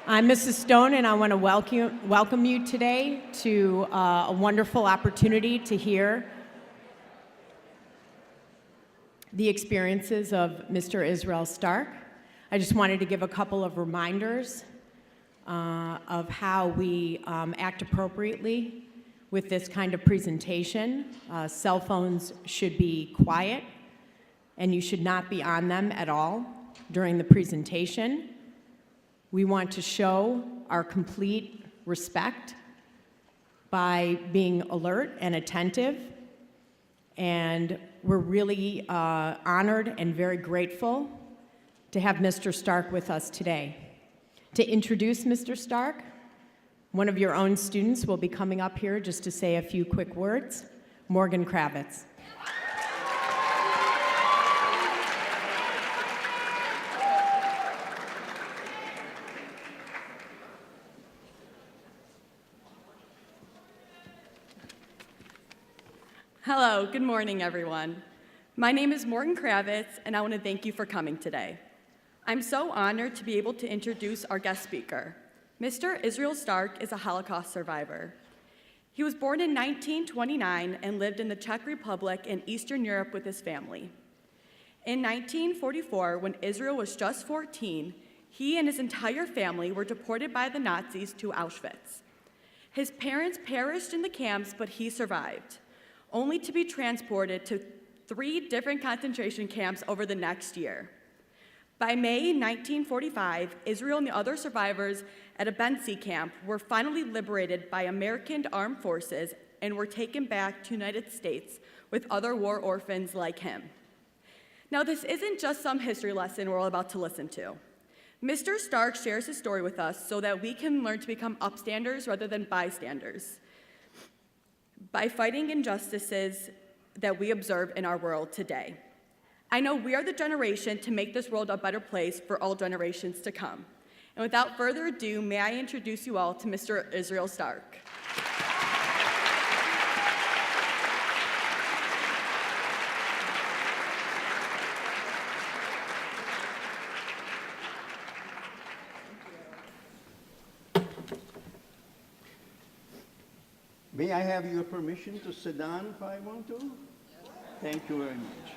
I'm Mrs. Stone, and I want to welcome you today to a wonderful opportunity to hear the experiences of Mr. Israel Starck. I just wanted to give a couple of reminders of how we act appropriately with this kind of presentation. Cell phones should be quiet, and you should not be on them at all during the presentation. We want to show our complete respect by being alert and attentive, and we're really honored and very grateful to have Mr. Starck with us today. To introduce Mr. Starck, one of your own students will be coming up here just to say a few quick words. Morgan Kravitz. Hello, good morning, everyone. My name is Morgan Kravitz, and I want to thank you for coming today. I'm so honored to be able to introduce our guest speaker. Mr. Israel Starck is a Holocaust survivor. He was born in 1929 and lived in the Czech Republic in Eastern Europe with his family. In 1944, when Israel was just 14, he and his entire family were deported by the Nazis to Auschwitz. His parents perished in the camps, but he survived, only to be transported to 3 different concentration camps over the next year. By May 1945, Israel and the other survivors at a Bensi camp were finally liberated by American armed forces and were taken back to the United States with other war orphans like him. Now, this isn't just some history lesson we're all about to listen to. Mr. Starck shares his story with us so that we can learn to become upstanders rather than bystanders by fighting injustices that we observe in our world today. I know we are the generation to make this world a better place for all generations to come. And without further ado, may I introduce you all to Mr. Israel Starck. May I have your permission to sit down if I want to? Thank you very much.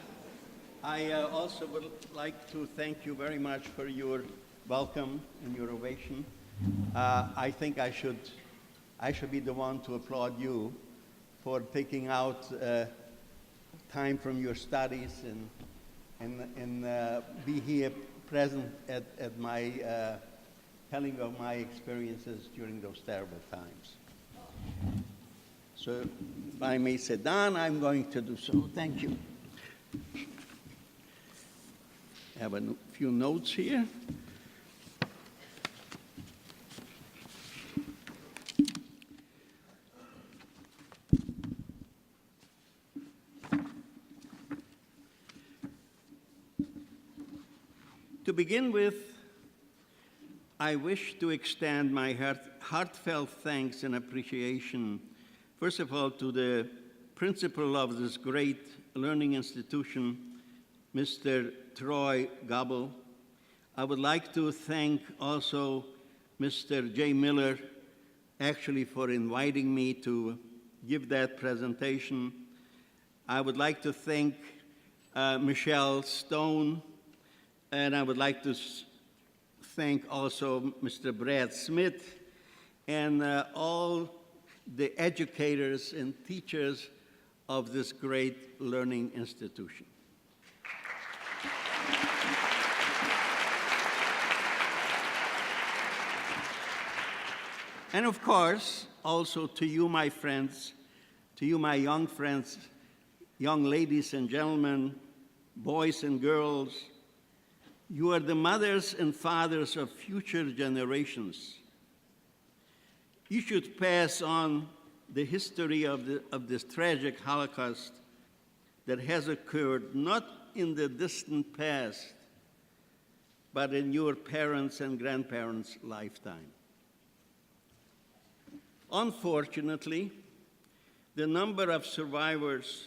I also would like to thank you very much for your welcome and your ovation. I think I should be the one to applaud you for taking out time from your studies and be here present at my telling of my experiences during those terrible times. So if I may sit down, I'm going to do so. Thank you. I have a few notes here. To begin with, I wish to extend my heartfelt thanks and appreciation, first of all, to the principal of this great learning institution, Mr. Troy Gobble. I would like to thank also Mr. J. Miller, actually, for inviting me to give that presentation. I would like to thank Michelle Stone, and I would like to thank also Mr. Brad Smith and all the educators and teachers of this great learning institution. And of course, also to you, my friends, to you, my young friends, young ladies and gentlemen, boys and girls, you are the mothers and fathers of future generations. You should pass on the history of this tragic Holocaust that has occurred not in the distant past, but in your parents' and grandparents' lifetime. Unfortunately, the number of survivors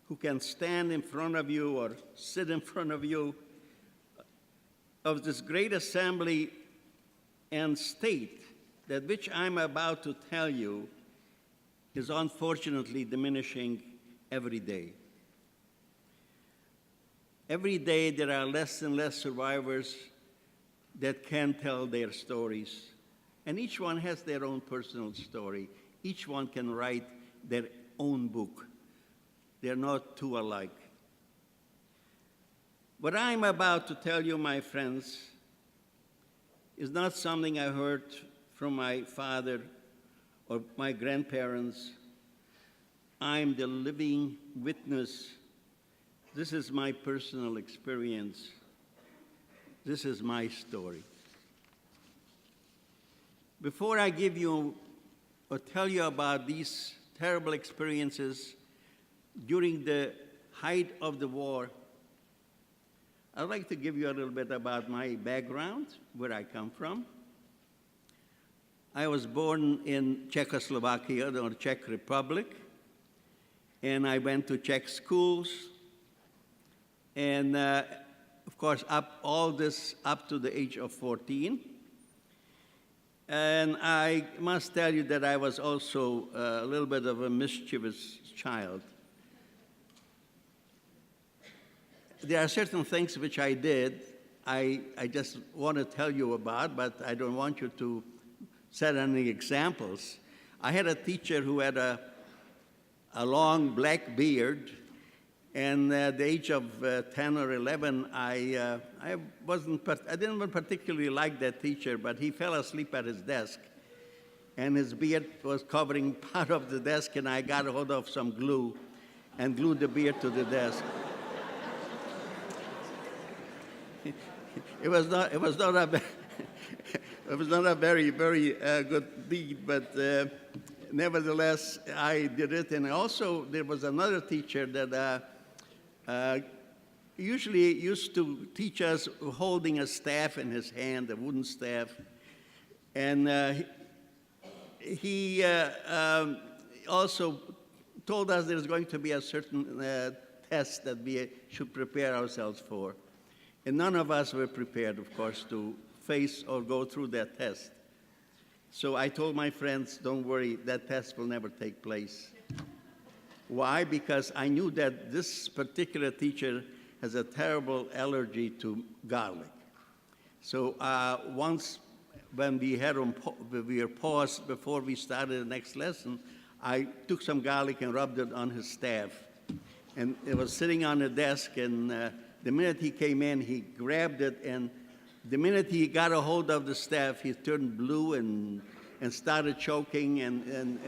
who can stand in front of you or sit in front of you of this great assembly and state that which I'm about to tell you is unfortunately diminishing every day. Every day there are less and less survivors that can tell their stories. And each one has their own personal story. Each one can write their own book. They're not two alike. What I'm about to tell you, my friends, is not something I heard from my father or my grandparents. I'm the living witness. This is my personal experience. This is my story. Before I give you or tell you about these terrible experiences during the height of the war, I'd like to give you a little bit about my background, where I come from. I was born in Czechoslovakia, or Czech Republic, and I went to Czech schools, and of course, all this up to the age of 14. And I must tell you that I was also a little bit of a mischievous child. There are certain things which I did, I just want to tell you about, but I don't want you to set any examples. I had a teacher who had a long black beard, and at the age of 10 or 11, I didn't particularly like that teacher, but he fell asleep at his desk, and his beard was covering part of the desk, and I got a hold of some glue and glued the beard to the desk. It was not a very good deed, but nevertheless, I did it. And also, there was another teacher that usually used to teach us holding a staff in his hand, a wooden staff. And he also told us there's going to be a certain test that we should prepare ourselves for. And none of us were prepared, of course, to face or go through that test. So I told my friends, don't worry, that test will never take place. Why? Because I knew that this particular teacher has a terrible allergy to garlic. So once when we were paused before we started the next lesson, I took some garlic and rubbed it on his staff. And it was sitting on the desk, and the minute he came in, he grabbed it, and the minute he got a hold of the staff, he turned blue and started choking, and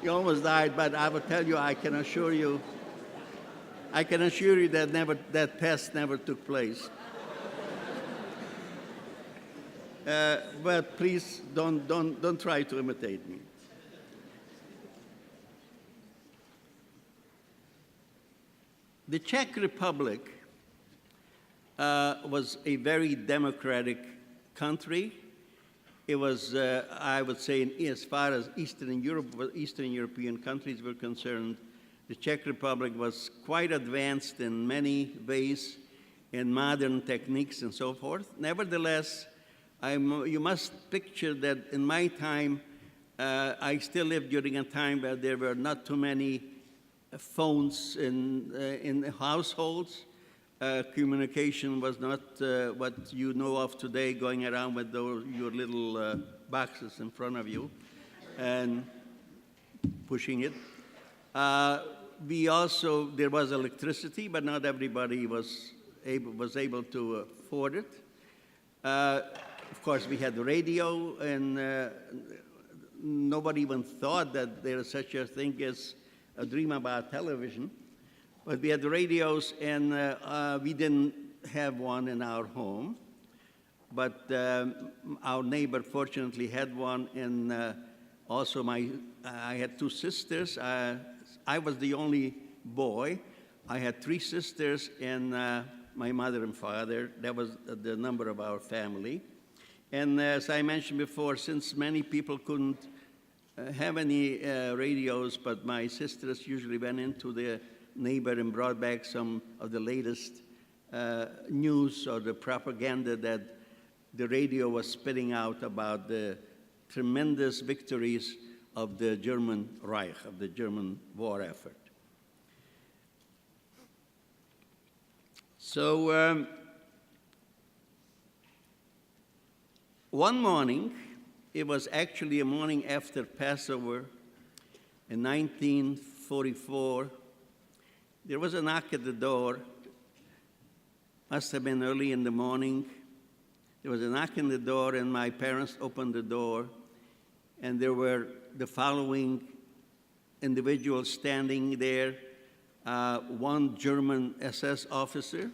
he almost died. But I will tell you, I can assure you that that test never took place. But please don't try to imitate me. The Czech Republic was a very democratic country. It was, I would say, as far as Eastern European countries were concerned, the Czech Republic was quite advanced in many ways, in modern techniques and so forth. Nevertheless, you must picture that in my time, I still lived during a time where there were not too many phones in households. Communication was not what you know of today, going around with your little boxes in front of you and pushing it. There was electricity, but not everybody was able to afford it. Of course, we had the radio, and nobody even thought that there is such a thing as a dream about television. But we had the radios, and we didn't have one in our home. But our neighbor fortunately had one, and also I had two sisters. I was the only boy. I had three sisters and my mother and father. That was the number of our family. And as I mentioned before, since many people couldn't have any radios, but my sisters usually went into the neighbor and brought back some of the latest news or the propaganda that the radio was spitting out about the tremendous victories of the German Reich, of the German war effort. So one morning, it was actually a morning after Passover in 1944, there was a knock at the door. Must have been early in the morning. There was a knock on the door, and my parents opened the door, and there were the following individuals standing there, one German SS officer,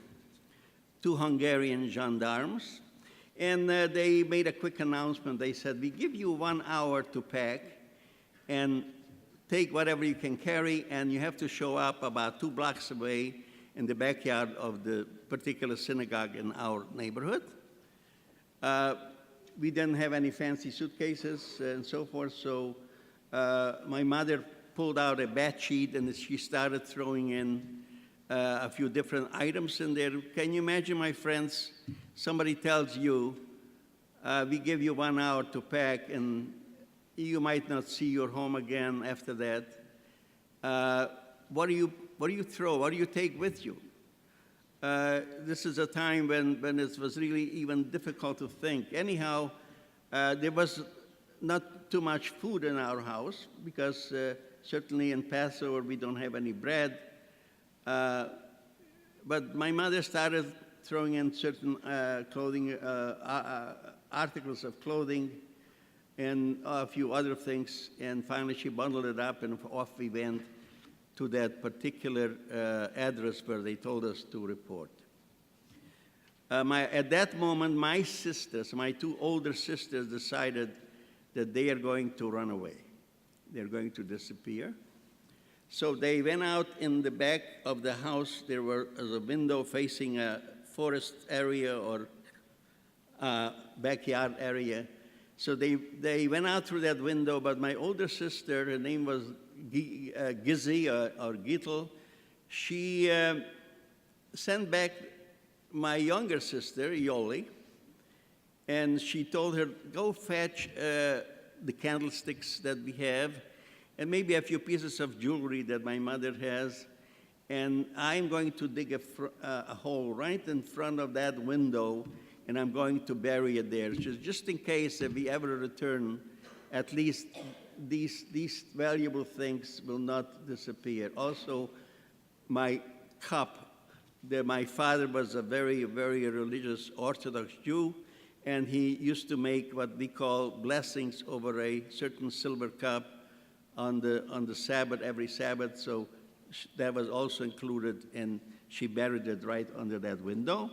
two Hungarian gendarmes, and they made a quick announcement. They said, we give you 1 hour to pack and take whatever you can carry, and you have to show up about 2 blocks away in the backyard of the particular synagogue in our neighborhood. We didn't have any fancy suitcases and so forth, so my mother pulled out a bat sheet and she started throwing in a few different items in there. Can you imagine, my friends, somebody tells you, we give you 1 hour to pack and you might not see your home again after that. What do you throw? What do you take with you? This is a time when it was really even difficult to think. Anyhow, there was not too much food in our house because certainly in Passover we don't have any bread. But my mother started throwing in certain clothing, articles of clothing and a few other things, and finally she bundled it up and off we went to that particular address where they told us to report. At that moment, my sisters, my 2 older sisters, decided that they are going to run away. They're going to disappear. So they went out in the back of the house. There was a window facing a forest area or backyard area. So they went out through that window, but my older sister, her name was Gizzy or Gittel, she sent back my younger sister, Yoli, and she told her, go fetch the candlesticks that we have and maybe a few pieces of jewelry that my mother has, and I'm going to dig a hole right in front of that window, and I'm going to bury it there, just in case if we ever return, at least these valuable things will not disappear. Also, my cup, my father was a very, very religious Orthodox Jew, and he used to make what we call blessings over a certain silver cup on the Sabbath, every Sabbath, so that was also included, and she buried it right under that window.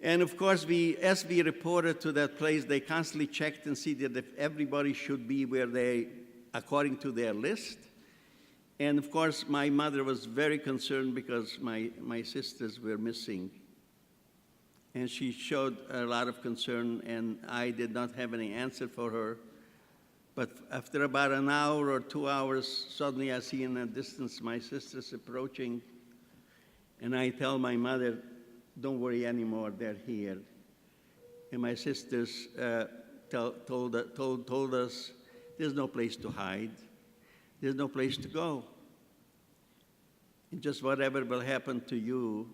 And of course, as we reported to that place, they constantly checked and see that if everybody should be where they, according to their list. And of course, my mother was very concerned because my sisters were missing. And she showed a lot of concern, and I did not have any answer for her. But after about an hour or 2 hours, suddenly I see in the distance my sisters approaching, and I tell my mother, don't worry anymore, they're here. And my sisters told us, there's no place to hide. There's no place to go. And just whatever will happen to you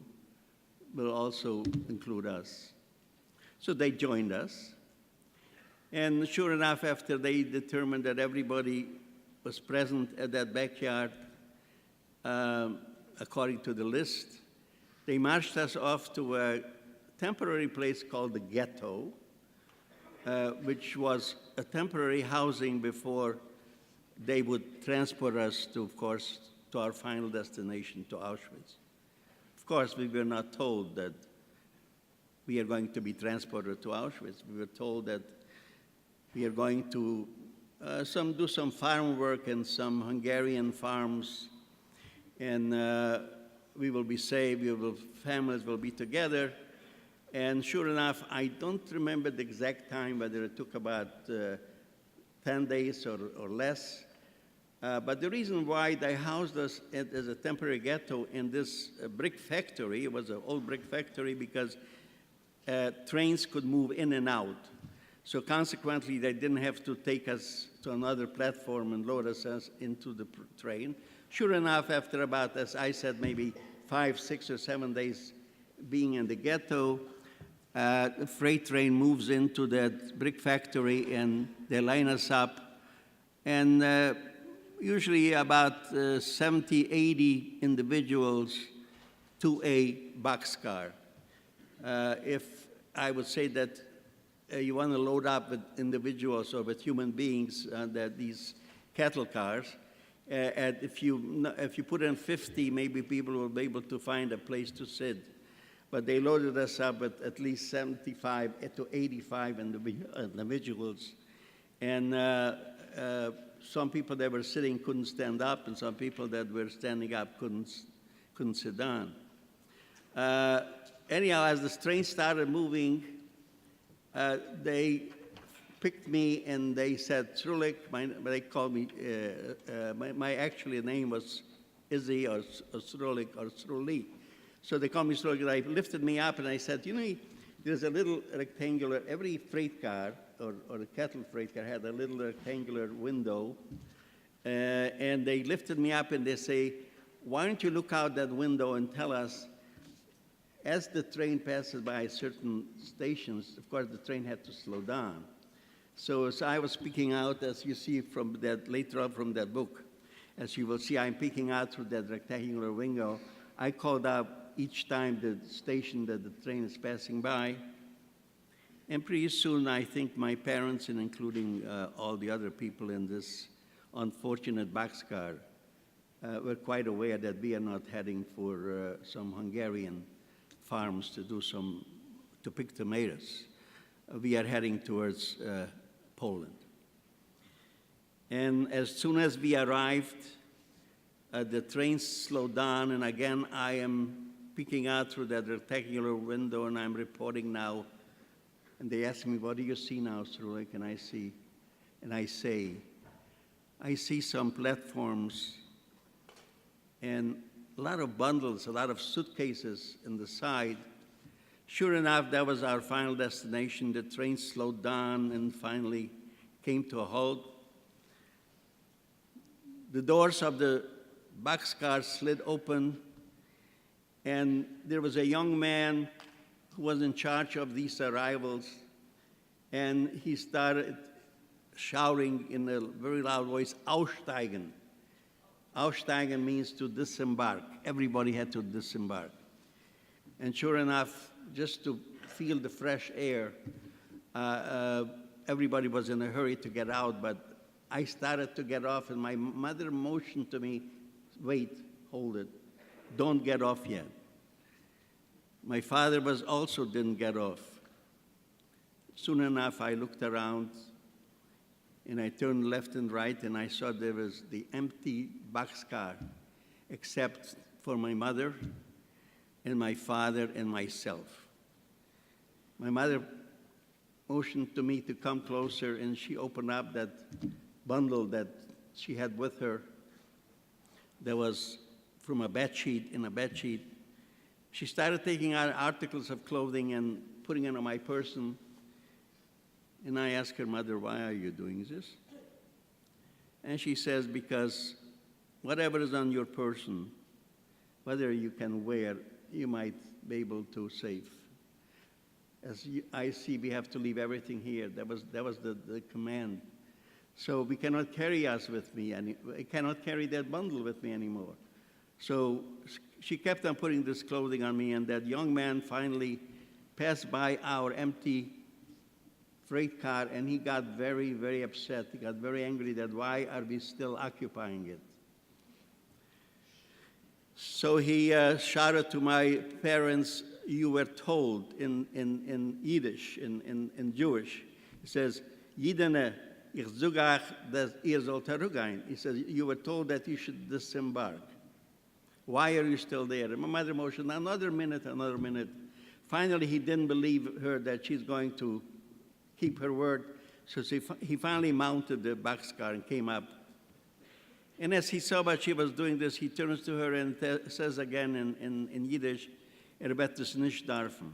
will also include us. So they joined us. And sure enough, after they determined that everybody was present at that backyard, according to the list, they marched us off to a temporary place called the ghetto, which was a temporary housing before they would transport us to, of course, to our final destination, to Auschwitz. Of course, we were not told that we are going to be transported to Auschwitz. We were told that we are going to do some farm work in some Hungarian farms, and we will be safe, families will be together. And sure enough, I don't remember the exact time, whether it took about 10 days or less. But the reason why they housed us as a temporary ghetto in this brick factory, it was an old brick factory, because trains could move in and out. So consequently, they didn't have to take us to another platform and load us into the train. Sure enough, after about, as I said, maybe 5, 6, or 7 days being in the ghetto, the freight train moves into that brick factory, and they line us up. And usually about 70, 80 individuals to a boxcar. If I would say that you want to load up with individuals or with human beings, that these cattle cars, and if you put in 50, maybe people will be able to find a place to sit. But they loaded us up with at least 75 to 85 individuals. And some people that were sitting couldn't stand up, and some people that were standing up couldn't sit down. Anyhow, as the train started moving, they picked me and they said, Srulik, they called me, my actual name was Izzy or Srulik or Sruli. So they called me Srulik. They lifted me up and I said, you know, there's a little rectangular, every freight car or a cattle freight car had a little rectangular window. And they lifted me up and they say, why don't you look out that window and tell us, as the train passes by certain stations, of course, the train had to slow down. So as I was peeking out, as you see from that, later on from that book, as you will see, I'm peeking out through that rectangular window. I called out each time the station that the train is passing by. And pretty soon, I think my parents, and including all the other people in this unfortunate boxcar, were quite aware that we are not heading for some Hungarian farms to pick tomatoes. We are heading towards Poland. And as soon as we arrived, the train slowed down, and again I am peeking out through that rectangular window, and I'm reporting now. And they ask me, what do you see now, Srulik? And I say, I see some platforms and a lot of bundles, a lot of suitcases in the side. Sure enough, that was our final destination. The train slowed down and finally came to a halt. The doors of the boxcar slid open, and there was a young man who was in charge of these arrivals, and he started shouting in a very loud voice, Aussteigen. Aussteigen means to disembark. Everybody had to disembark. And sure enough, just to feel the fresh air, everybody was in a hurry to get out, but I started to get off, and my mother motioned to me, wait, hold it, don't get off yet. My father also didn't get off. Soon enough, I looked around, and I turned left and right, and I saw there was the empty boxcar, except for my mother and my father and myself. My mother motioned to me to come closer, and she opened up that bundle that she had with her that was from a bed sheet, in a bed sheet. She started taking out articles of clothing and putting it on my person. And I asked her, Mother, why are you doing this? And she says, because whatever is on your person, whether you can wear, you might be able to save. I see we have to leave everything here. That was the command. So we cannot carry us with me, and I cannot carry that bundle with me anymore. So she kept on putting this clothing on me, and that young man finally passed by our empty freight car, and he got very, very upset. He got very angry that why are we still occupying it? So he shouted to my parents, you were told in Yiddish, in Jewish. He says, Yidene, ich zugach, dass ihr sollt herugehen. He says, you were told that you should disembark. Why are you still there? And my mother motioned, another minute. Finally, he didn't believe her that she's going to keep her word. So he finally mounted the boxcar and came up. And as he saw what she was doing this, he turns to her and says again in Yiddish, wird es nicht dürfen.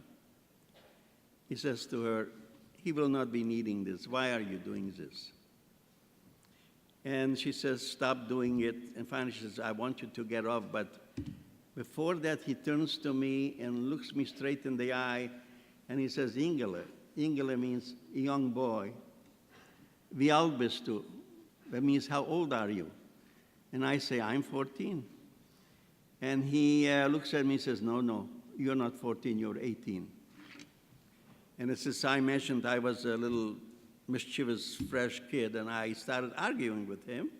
He says to her, he will not be needing this. Why are you doing this? And she says, stop doing it. And finally she says, I want you to get off. But before that, he turns to me and looks me straight in the eye, and he says, Ingele. Ingele means young boy. Wie alt bist du? That means, how old are you? And I say, I'm 14. And he looks at me and says, no, you're not 14, you're 18. And as I mentioned, I was a little mischievous, fresh kid, and I started arguing with him.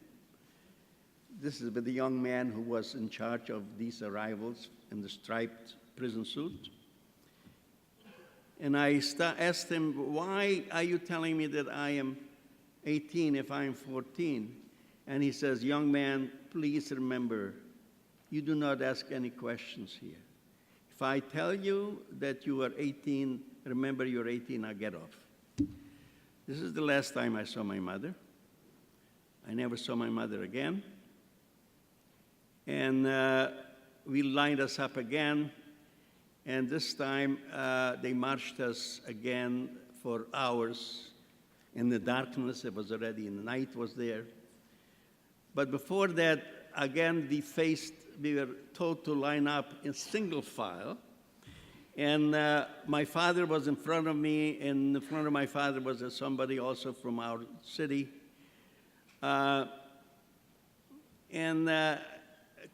This is with the young man who was in charge of these arrivals in the striped prison suit. And I asked him, why are you telling me that I am 18 if I'm 14? And he says, young man, please remember, you do not ask any questions here. If I tell you that you are 18, remember you're 18, now get off. This is the last time I saw my mother. I never saw my mother again. And we lined us up again. And this time, they marched us again for hours in the darkness. It was already, the night was there. But before that, again, we were told to line up in single file. And my father was in front of me, and in front of my father was somebody also from our city.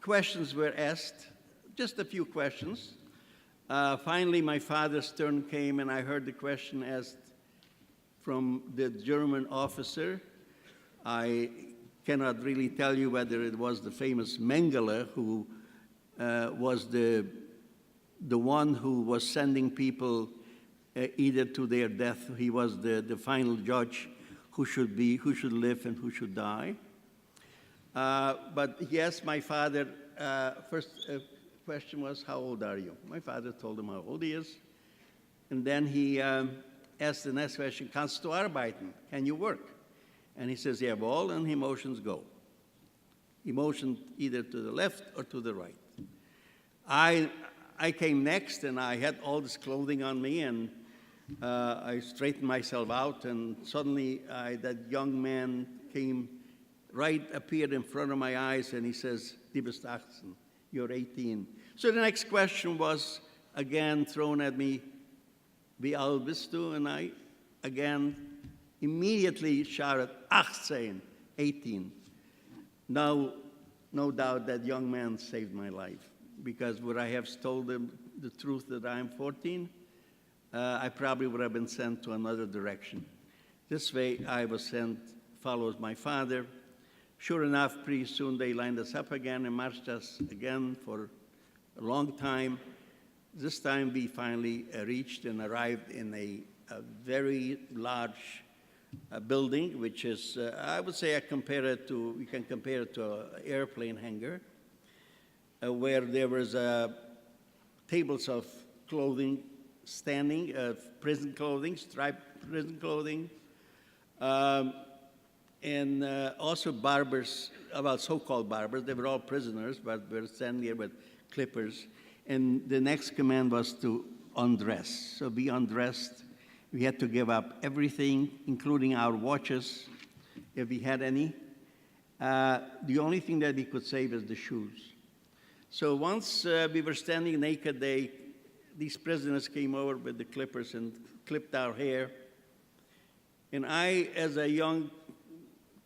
Questions were asked, just a few questions. Finally, my father's turn came, and I heard the question asked from the German officer. I cannot really tell you whether it was the famous Mengele, who was the one who was sending people either to their death. He was the final judge who should live and who should die. But yes, my father, first question was, how old are you? My father told him how old he is. And then he asked the next question, kannst du arbeiten? Can you work? And he says, jawohl, and he motions go. He motioned either to the left or to the right. I came next, and I had all this clothing on me, and I straightened myself out, and suddenly that young man appeared in front of my eyes, and he says, Du bist 18, you're 18. So the next question was again thrown at me, Wie alt bist du? And I again immediately shouted, 18. Now, no doubt that young man saved my life, because would I have told him the truth that I'm 14, I probably would have been sent to another direction. This way, I was sent, follows my father. Sure enough, pretty soon they lined us up again and marched us again for a long time. This time we finally reached and arrived in a very large building, which is, I would say, we can compare it to an airplane hangar, where there was tables of clothing standing, prison clothing, striped prison clothing, and also barbers, about so-called barbers. They were all prisoners, but were standing there with clippers. And the next command was to undress. So be undressed. We had to give up everything, including our watches, if we had any. The only thing that we could save is the shoes. So once we were standing naked, these prisoners came over with the clippers and clipped our hair. And I, as a young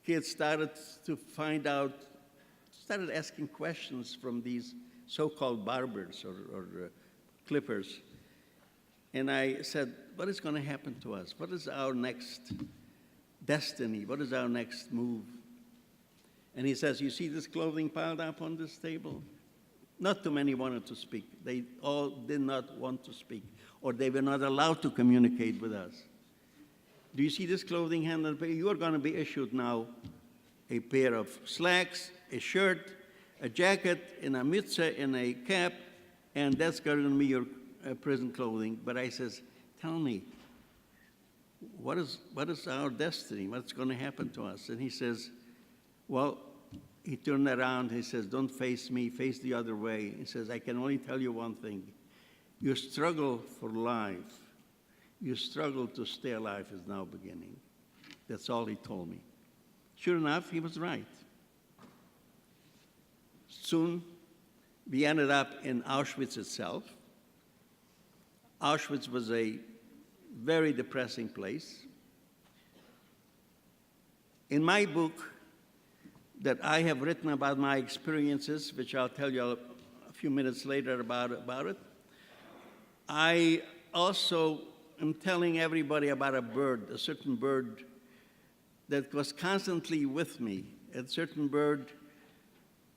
kid, started asking questions from these so-called barbers or clippers. And I said, what is going to happen to us? What is our next destiny? What is our next move? And he says, you see this clothing piled up on this table? Not too many wanted to speak. They all did not want to speak, or they were not allowed to communicate with us. Do you see this clothing handled? You are going to be issued now a pair of slacks, a shirt, a jacket, and a mütze, and a cap, and that's going to be your prison clothing. But I says, tell me, what is our destiny? What's going to happen to us? And he says, well, he turned around. He says, don't face me, face the other way. He says, I can only tell you one thing. Your struggle for life your struggle to stay alive is now beginning. That's all he told me. Sure enough, he was right. Soon, we ended up in Auschwitz itself. Auschwitz was a very depressing place. In my book that I have written about my experiences, which I'll tell you a few minutes later about it, I also am telling everybody about a certain bird that was constantly with me. A certain bird,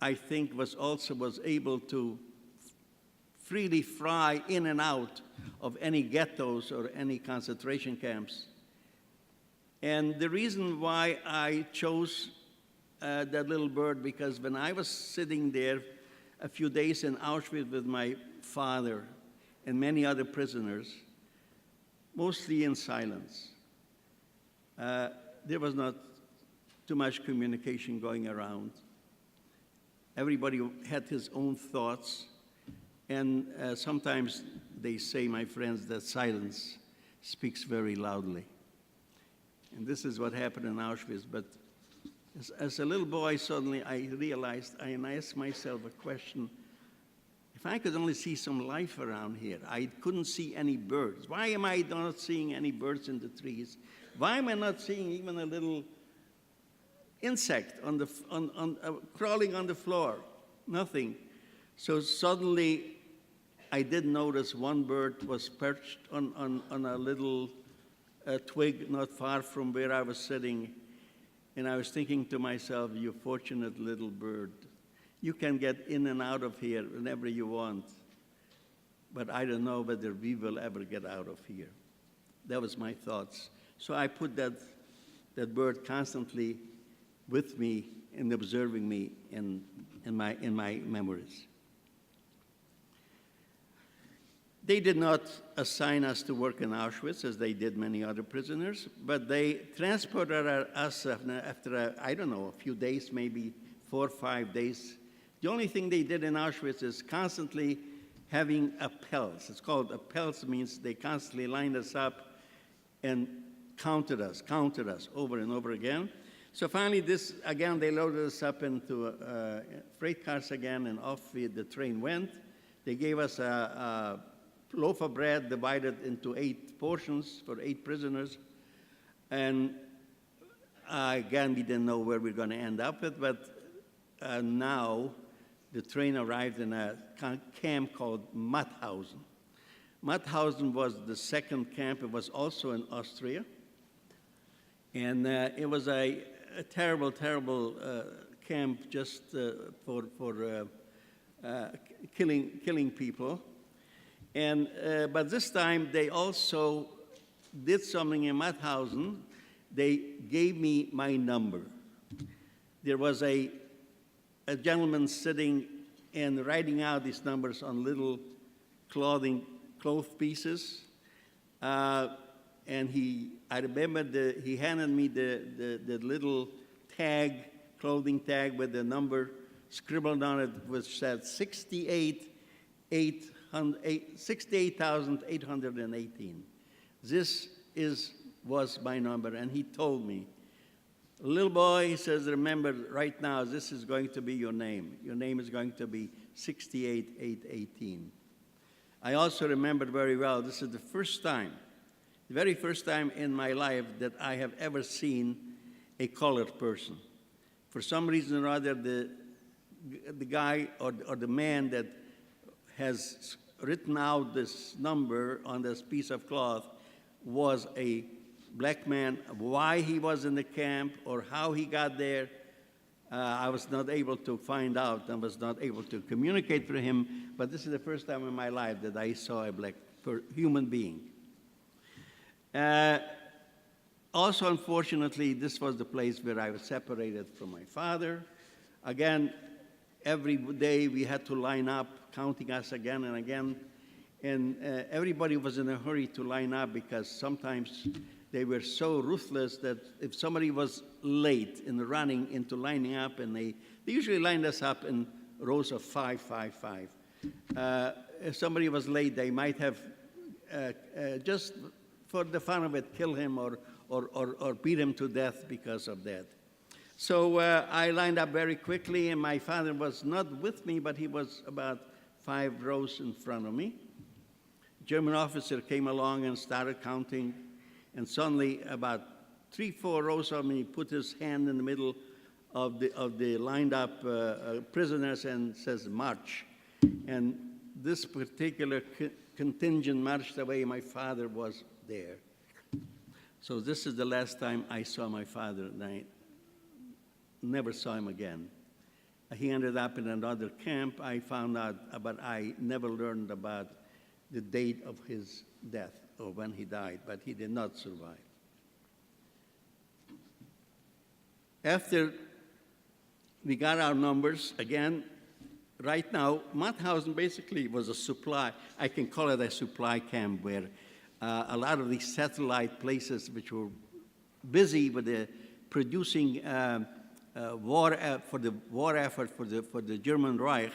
I think, was able to freely fly in and out of any ghettos or any concentration camps. And the reason why I chose that little bird, because when I was sitting there a few days in Auschwitz with my father and many other prisoners, mostly in silence, there was not too much communication going around. Everybody had his own thoughts, and sometimes they say, my friends, that silence speaks very loudly. And this is what happened in Auschwitz. But as a little boy, suddenly I realized, and I asked myself a question, if I could only see some life around here. I couldn't see any birds. Why am I not seeing any birds in the trees? Why am I not seeing even a little insect crawling on the floor? Nothing. So suddenly, I did notice one bird was perched on a little twig not far from where I was sitting, and I was thinking to myself, you fortunate little bird. You can get in and out of here whenever you want, but I don't know whether we will ever get out of here. That was my thoughts. So I put that bird constantly with me and observing me in my memories. They did not assign us to work in Auschwitz, as they did many other prisoners, but they transported us after, I don't know, a few days, maybe 4 or 5 days. The only thing they did in Auschwitz is constantly having appels. It's called appels, means they constantly lined us up and counted us over and over again. So finally, they loaded us up into freight cars again, and off the train went. They gave us a loaf of bread divided into 8 portions for 8 prisoners. And again, we didn't know where we were going to end up with, but now the train arrived in a camp called Mauthausen. Mauthausen was the second camp. It was also in Austria. And it was a terrible, terrible camp just for killing people. And but this time they also did something in Mauthausen. They gave me my number. There was a gentleman sitting and writing out these numbers on little cloth pieces. And I remember he handed me the little clothing tag with the number scribbled on it, which said 68,818. This was my number, and he told me, little boy, he says, remember right now, this is going to be your name. Your name is going to be 68,818. I also remember very well, this is the very first time in my life that I have ever seen a colored person. For some reason or other, the guy or the man that has written out this number on this piece of cloth was a black man. Why he was in the camp or how he got there, I was not able to find out and was not able to communicate with him, but this is the first time in my life that I saw a black human being. Also, unfortunately, this was the place where I was separated from my father. Again, every day we had to line up, counting us again and again. And everybody was in a hurry to line up because sometimes they were so ruthless that if somebody was late in running into lining up, and they usually lined us up in rows of 5, 5, 5. If somebody was late, they might have just for the fun of it, kill him or beat him to death because of that. So I lined up very quickly, and my father was not with me, but he was about 5 rows in front of me. German officer came along and started counting, and suddenly about 3-4 rows of me put his hand in the middle of the lined up prisoners and says, "March." And this particular contingent marched away. My father was there. So this is the last time I saw my father, and I never saw him again. He ended up in another camp. I found out, but I never learned about the date of his death or when he died, but he did not survive. After we got our numbers, again, right now, Mauthausen basically was a supply, I can call it a supply camp, where a lot of these satellite places which were busy with the producing for the war effort for the German Reich,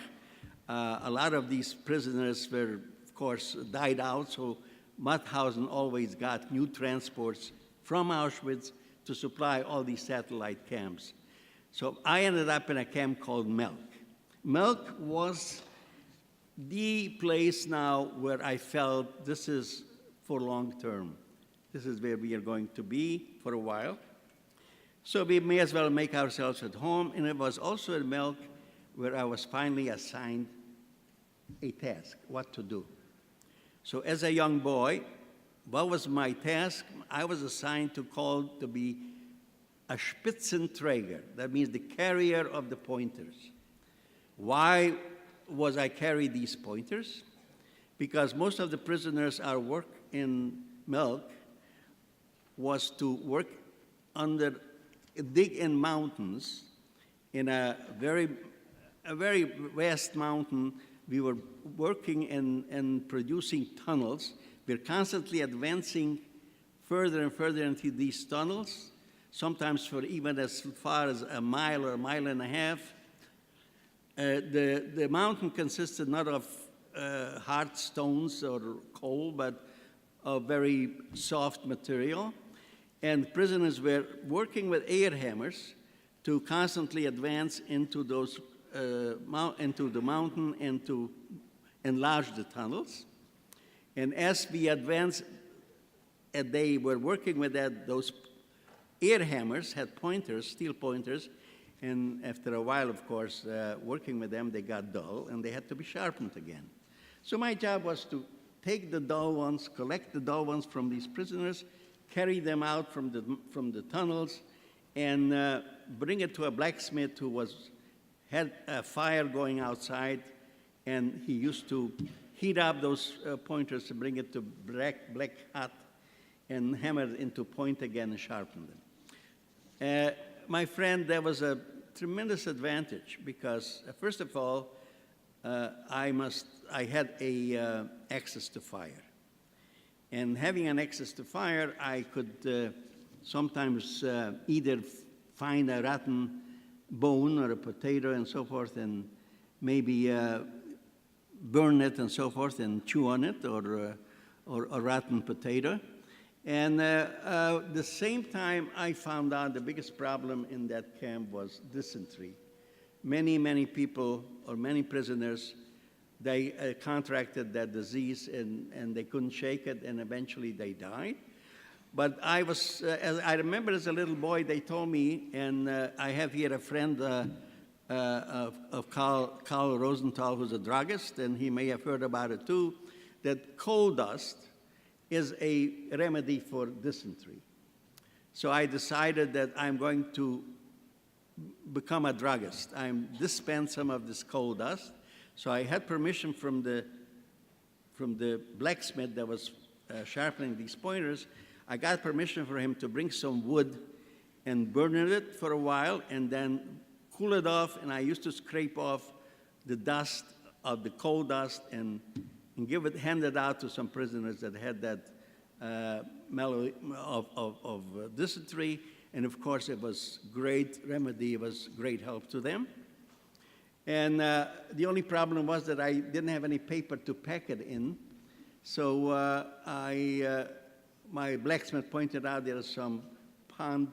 a lot of these prisoners were, of course, died out, so Mauthausen always got new transports from Auschwitz to supply all these satellite camps. So I ended up in a camp called Melk. Melk was the place now where I felt this is for long term. This is where we are going to be for a while. So we may as well make ourselves at home. And it was also at Melk where I was finally assigned a task, what to do. So as a young boy, what was my task? I was assigned to be a Spitzenträger. That means the carrier of the pointers. Why was I carry these pointers? Because most of the prisoners, our work in Melk was to work dig in mountains, in a very vast mountain. We were working in producing tunnels. We're constantly advancing further and further into these tunnels, sometimes for even as far as a mile or a mile and a half. The mountain consisted not of hard stones or coal, but of very soft material. And prisoners were working with air hammers to constantly advance into into the mountain and to enlarge the tunnels. And as we advanced, and they were working with those air hammers had pointers, steel pointers, and after a while, of course, working with them, they got dull, and they had to be sharpened again. So my job was to take the dull ones, collect the dull ones from these prisoners, carry them out from the tunnels, and bring it to a blacksmith who had a fire going outside, and he used to heat up those pointers and bring it to black hot and hammer it into point again and sharpen them. My friend, there was a tremendous advantage because, first of all, I had access to fire. And having an access to fire, I could sometimes either find a rotten bone or a potato and so forth, and maybe burn it and so forth and chew on it, or a rotten potato. And the same time, I found out the biggest problem in that camp was dysentery. Many people, or many prisoners, they contracted that disease and they couldn't shake it, and eventually they died. But I remember as a little boy, they told me, and I have here a friend of Carl Rosenthal, who's a druggist, and he may have heard about it too, that coal dust is a remedy for dysentery. So I decided that I'm going to become a druggist. I'm dispense some of this coal dust. So I had permission from the blacksmith that was sharpening these pointers. I got permission for him to bring some wood and burn it for a while and then cool it off, and I used to scrape off the dust of the coal dust and hand it out to some prisoners that had that malady of dysentery. And of course, it was great remedy. It was great help to them. And the only problem was that I didn't have any paper to pack it in. So I my blacksmith pointed out there is some pond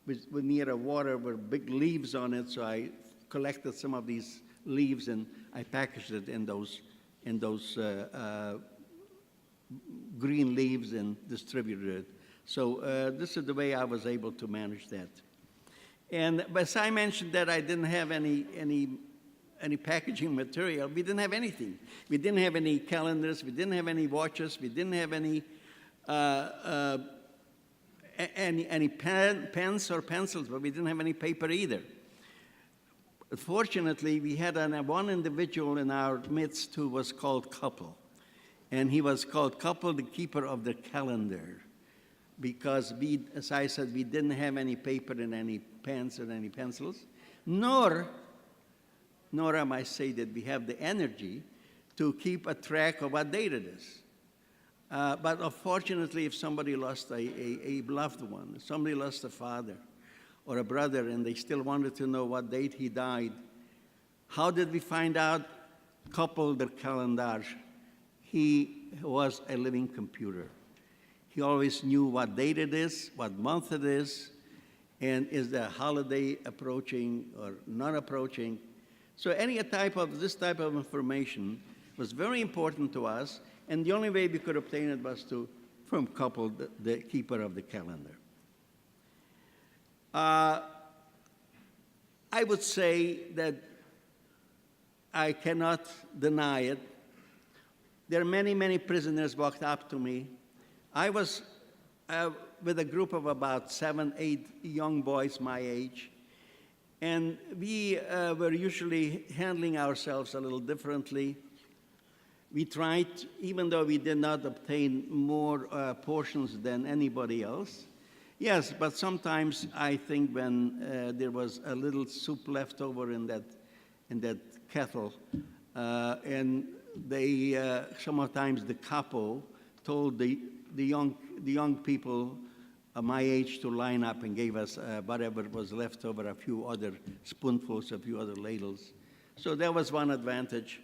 with near a water with big leaves on it, so I collected some of these leaves and I packaged it in those green leaves and distributed it. So this is the way I was able to manage that. And as I mentioned that I didn't have any packaging material, we didn't have anything. We didn't have any calendars, we didn't have any watches, we didn't have any pens or pencils, but we didn't have any paper either. Fortunately, we had one individual in our midst who was called Couple. And he was called Couple, the keeper of the calendar. Because we, as I said, we didn't have any paper and any pens and any pencils, nor I might say that we have the energy to keep a track of what date it is. But unfortunately, if somebody lost a loved one, if somebody lost a father or a brother and they still wanted to know what date he died, how did we find out? Couple the calendar. He was a living computer. He always knew what date it is, what month it is, and is the holiday approaching or not approaching. So this type of information was very important to us, and the only way we could obtain it was from Couple, the keeper of the calendar. I would say that I cannot deny it. There are many, many prisoners walked up to me. I was with a group of about 7, 8 young boys my age, and we were usually handling ourselves a little differently. We tried, even though we did not obtain more portions than anybody else. Yes, but sometimes I think when there was a little soup left over in that kettle, and they sometimes the capo told the young people my age to line up and gave us whatever was left over, a few other spoonfuls, a few other ladles. So that was one advantage.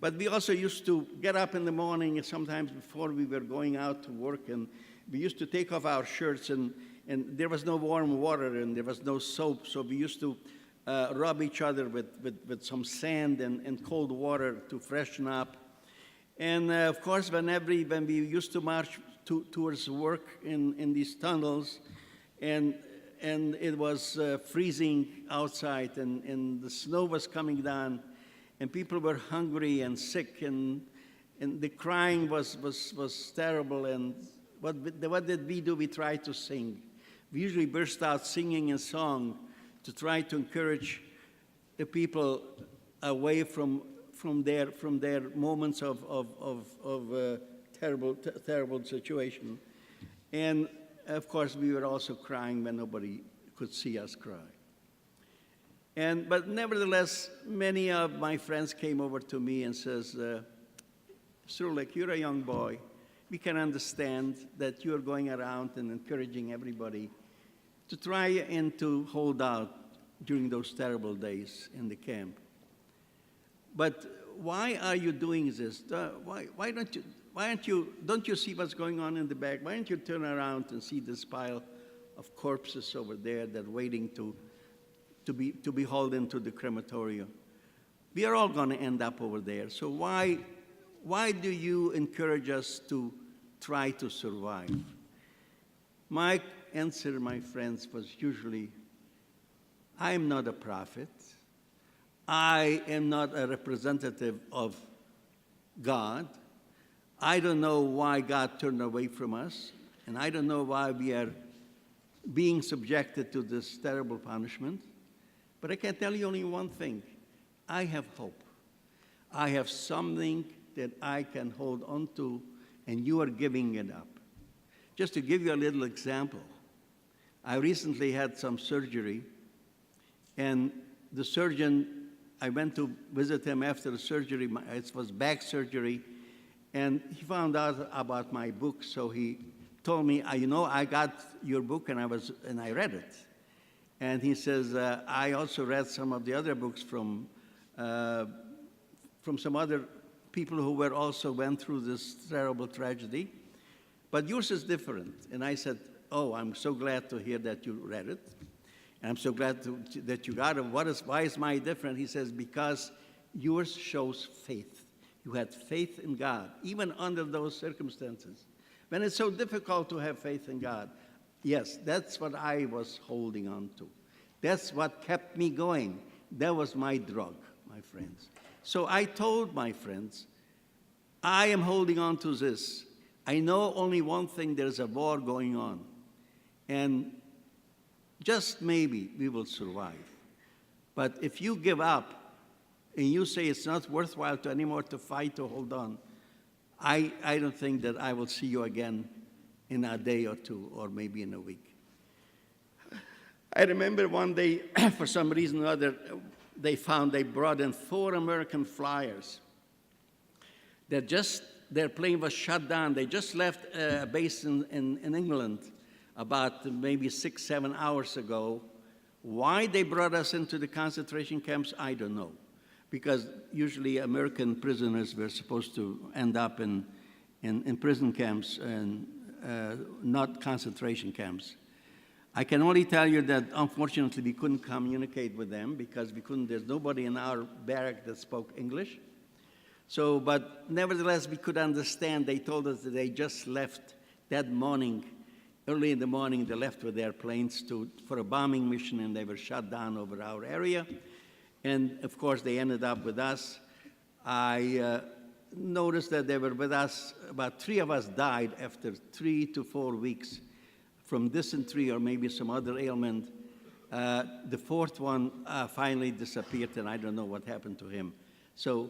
But we also used to get up in the morning, sometimes before we were going out to work, and we used to take off our shirts, and there was no warm water and there was no soap, so we used to rub each other with some sand and cold water to freshen up. And of course, when we used to march towards work in these tunnels, and it was freezing outside, and the snow was coming down, and people were hungry and sick, and the crying was terrible. And what did we do? We tried to sing. We usually burst out singing a song to try to encourage the people away from their moments of terrible situation. And of course, we were also crying when nobody could see us cry. But nevertheless, many of my friends came over to me and says, Starck, you're a young boy. We can understand that you're going around and encouraging everybody to try and to hold out during those terrible days in the camp. But why are you doing this? Don't you see what's going on in the back? Why don't you turn around and see this pile of corpses over there that are waiting to be hauled into the crematorium? We are all going to end up over there. So why do you encourage us to try to survive? My answer, my friends, was usually, I am not a prophet. I am not a representative of God. I don't know why God turned away from us, and I don't know why we are being subjected to this terrible punishment. But I can tell you only one thing. I have hope. I have something that I can hold on to, and you are giving it up. Just to give you a little example, I recently had some surgery, and the surgeon, I went to visit him after the surgery. It was back surgery, and he found out about my book, so he told me, I got your book, and I read it. And he says, I also read some of the other books from some other people who also went through this terrible tragedy. but yours is different. And I said, oh, I'm so glad to hear that you read it. And I'm so glad that you got it. Why is mine different? He says, because yours shows faith. You had faith in God, even under those circumstances. When it's so difficult to have faith in God, yes, that's what I was holding on to. That's what kept me going. That was my drug, my friends. So I told my friends, I am holding on to this. I know only one thing, there's a war going on. And just maybe we will survive. But if you give up and you say it's not worthwhile anymore to fight to hold on, I don't think that I will see you again in a day or two, or maybe in a week. I remember one day, for some reason or other, they brought in 4 American flyers. Their plane was shut down. They just left a base in England about maybe 6-7 hours ago. Why they brought us into the concentration camps, I don't know. Because usually American prisoners were supposed to end up in prison camps and not concentration camps. I can only tell you that unfortunately we couldn't communicate with them because there's nobody in our barrack that spoke English. So, but nevertheless, we could understand. They told us that they just left that morning, early in the morning, they left with their planes for a bombing mission, and they were shot down over our area. And of course, they ended up with us. I noticed that they were with us. About 3 of us died after 3 to 4 weeks from dysentery or maybe some other ailment. The 4th one finally disappeared, and I don't know what happened to him. So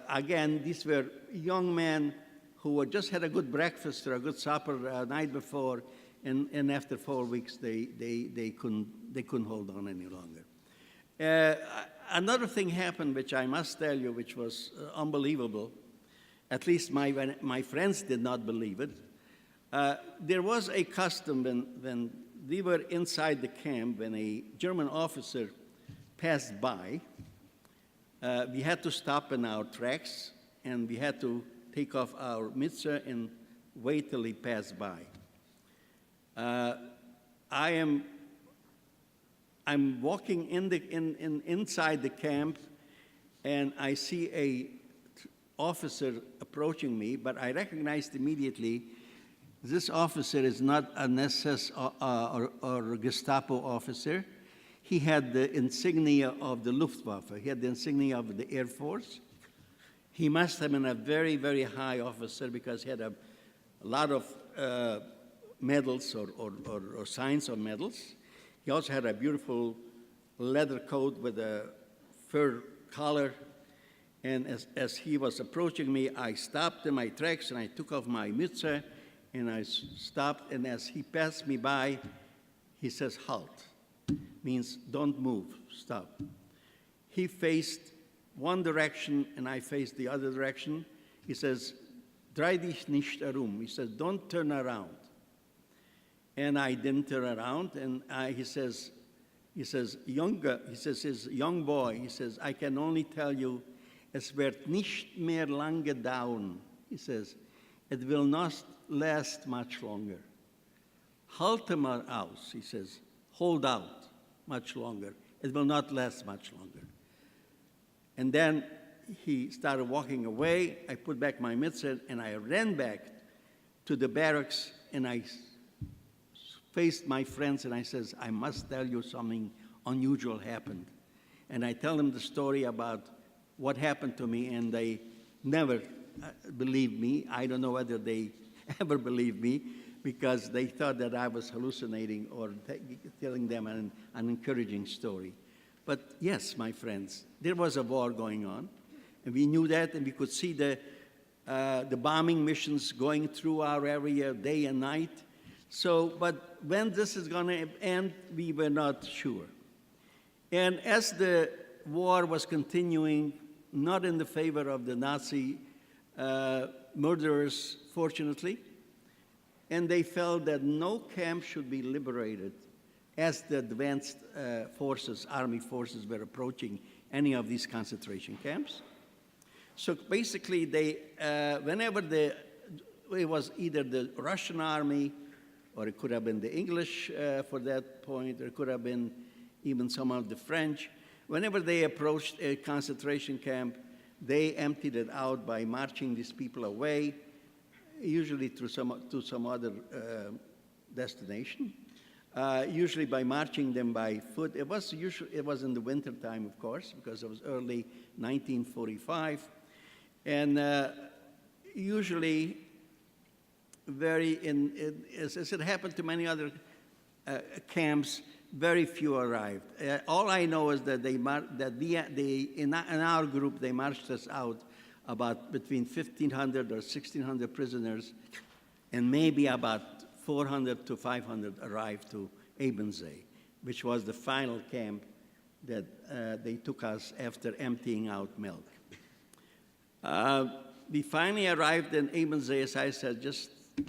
again, these were young men who had just had a good breakfast or a good supper night before, and after 4 weeks, they couldn't hold on any longer. Another thing happened, which I must tell you, which was unbelievable. At least my friends did not believe it. There was a custom when we were inside the camp, when a German officer passed by, we had to stop in our tracks, and we had to take off our mitzvah and wait till he passed by. I'm walking inside the camp, and I see a officer approaching me, but I recognized immediately this officer is not an SS or Gestapo officer. He had the insignia of the Luftwaffe. He had the insignia of the Air Force. He must have been a very, very high officer because he had a lot of medals or signs of medals. He also had a beautiful leather coat with a fur collar. And as he was approaching me, I stopped in my tracks and I took off my mitzvah and I stopped. And as he passed me by, he says, halt. Means don't move, stop. He faced one direction and I faced the other direction. He says, dreh dich nicht herum. He says, don't turn around. And I didn't turn around, and he says, his young boy, he says, I can only tell you, es wird nicht mehr lange dauern. He says, it will not last much longer. Halte mal aus, he says, hold out much longer. It will not last much longer. And then he started walking away. I put back my mitzvah, and I ran back to the barracks, and I faced my friends, and I says, I must tell you something unusual happened. And I tell them the story about what happened to me, and they never believed me. I don't know whether they ever believed me, because they thought that I was hallucinating or telling them an encouraging story. But yes, my friends, there was a war going on, and we knew that, and we could see the bombing missions going through our area day and night. So, but when this is going to end, we were not sure. And as the war was continuing, not in the favor of the Nazi murderers, fortunately, and they felt that no camp should be liberated as the advanced forces, army forces, were approaching any of these concentration camps. So basically, they, whenever the it was either the Russian army, or it could have been the English for that point, or it could have been even some of the French. Whenever they approached a concentration camp, they emptied it out by marching these people away, usually to some other destination, usually by marching them by foot. It was in the winter time, of course, because it was early 1945, and usually as it happened to many other camps, very few arrived. All I know is that in our group, they marched us out about between 1,500 or 1,600 prisoners, and maybe about 400 to 500 arrived to Ebensee, which was the final camp that they took us after emptying out milk. We finally arrived in Ebensee, as I said,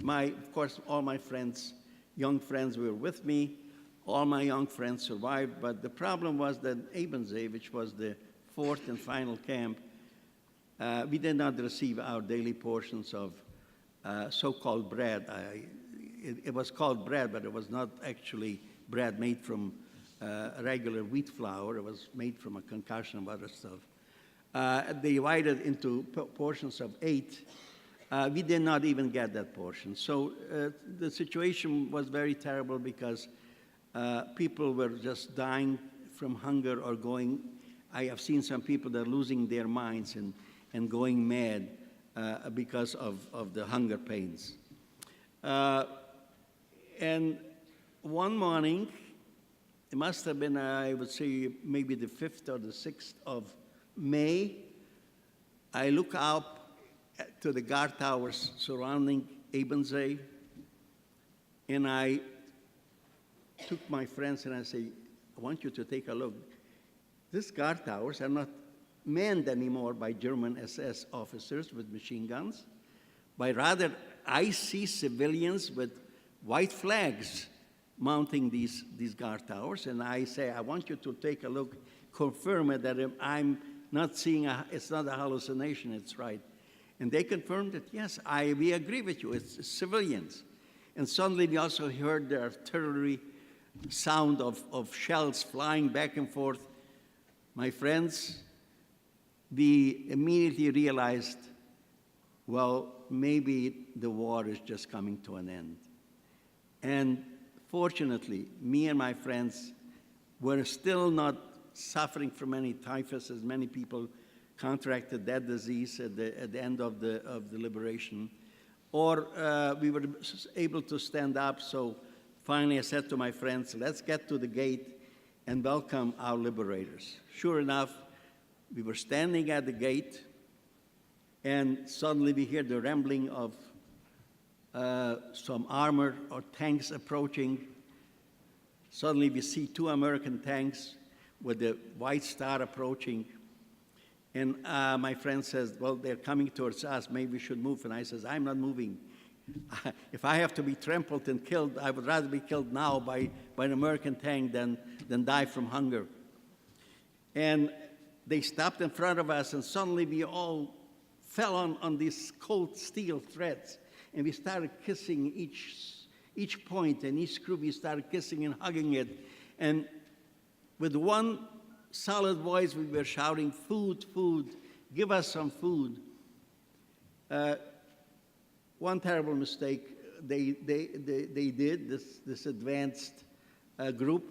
of course, all my friends, young friends were with me. All my young friends survived, but the problem was that Ebensee, which was the fourth and final camp, we did not receive our daily portions of so-called bread. It was called bread, but it was not actually bread made from regular wheat flour. It was made from a concoction of other stuff. They divided into portions of 8. We did not even get that portion. So the situation was very terrible because people were just dying from hunger or going. I have seen some people that are losing their minds and going mad because of the hunger pains. And one morning, it must have been, I would say, maybe the 5th or the 6th of May, I look up to the guard towers surrounding Ebensee, and I took my friends and I say, I want you to take a look. These guard towers are not manned anymore by German SS officers with machine guns, but rather I see civilians with white flags mounting these guard towers, and I say, I want you to take a look, confirm it that I'm not seeing, it's not a hallucination, it's right. And they confirmed it, yes, we agree with you, it's civilians. And suddenly we also heard the artillery sound of shells flying back and forth. My friends, we immediately realized, well, maybe the war is just coming to an end. And fortunately, me and my friends were still not suffering from any typhus, as many people contracted that disease at the end of the liberation, or we were able to stand up. So finally I said to my friends, let's get to the gate and welcome our liberators. Sure enough, we were standing at the gate, and suddenly we hear the rambling of some armor or tanks approaching. Suddenly we see 2 American tanks with the white star approaching. And my friend says, well, they're coming towards us, maybe we should move. And I says, I'm not moving. If I have to be trampled and killed, I would rather be killed now by an American tank than die from hunger. And they stopped in front of us, and suddenly we all fell on these cold steel threads. And we started kissing each point and each screw. We started kissing and hugging it. And with one solid voice, we were shouting, food, food, give us some food. One terrible mistake they did, this advanced group.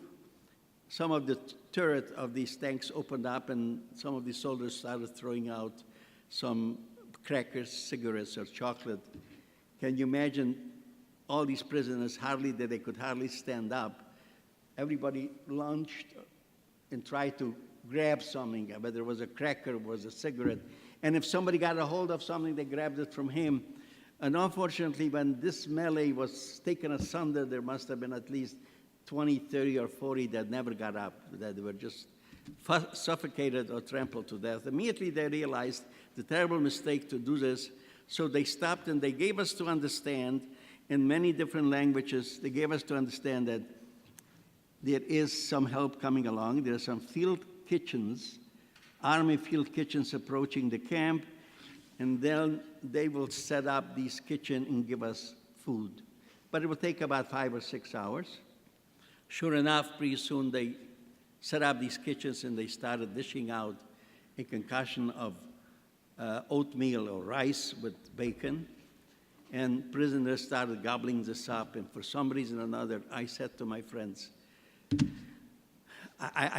Some of the turret of these tanks opened up, and some of the soldiers started throwing out some crackers, cigarettes, or chocolate. Can you imagine all these prisoners, they could hardly stand up. Everybody lunged and tried to grab something, whether it was a cracker, was a cigarette. And if somebody got a hold of something, they grabbed it from him. And unfortunately, when this melee was taken asunder, there must have been at least 20, 30, or 40 that never got up, that they were just suffocated or trampled to death. Immediately they realized the terrible mistake to do this, so they stopped and they gave us to understand in many different languages, they gave us to understand that there is some help coming along. There are some field kitchens, army field kitchens approaching the camp, and then they will set up these kitchen and give us food. But it will take about 5 or 6 hours. Sure enough, pretty soon they set up these kitchens and they started dishing out a concoction of oatmeal or rice with bacon. And prisoners started gobbling this up. And for some reason or another, I said to my friends,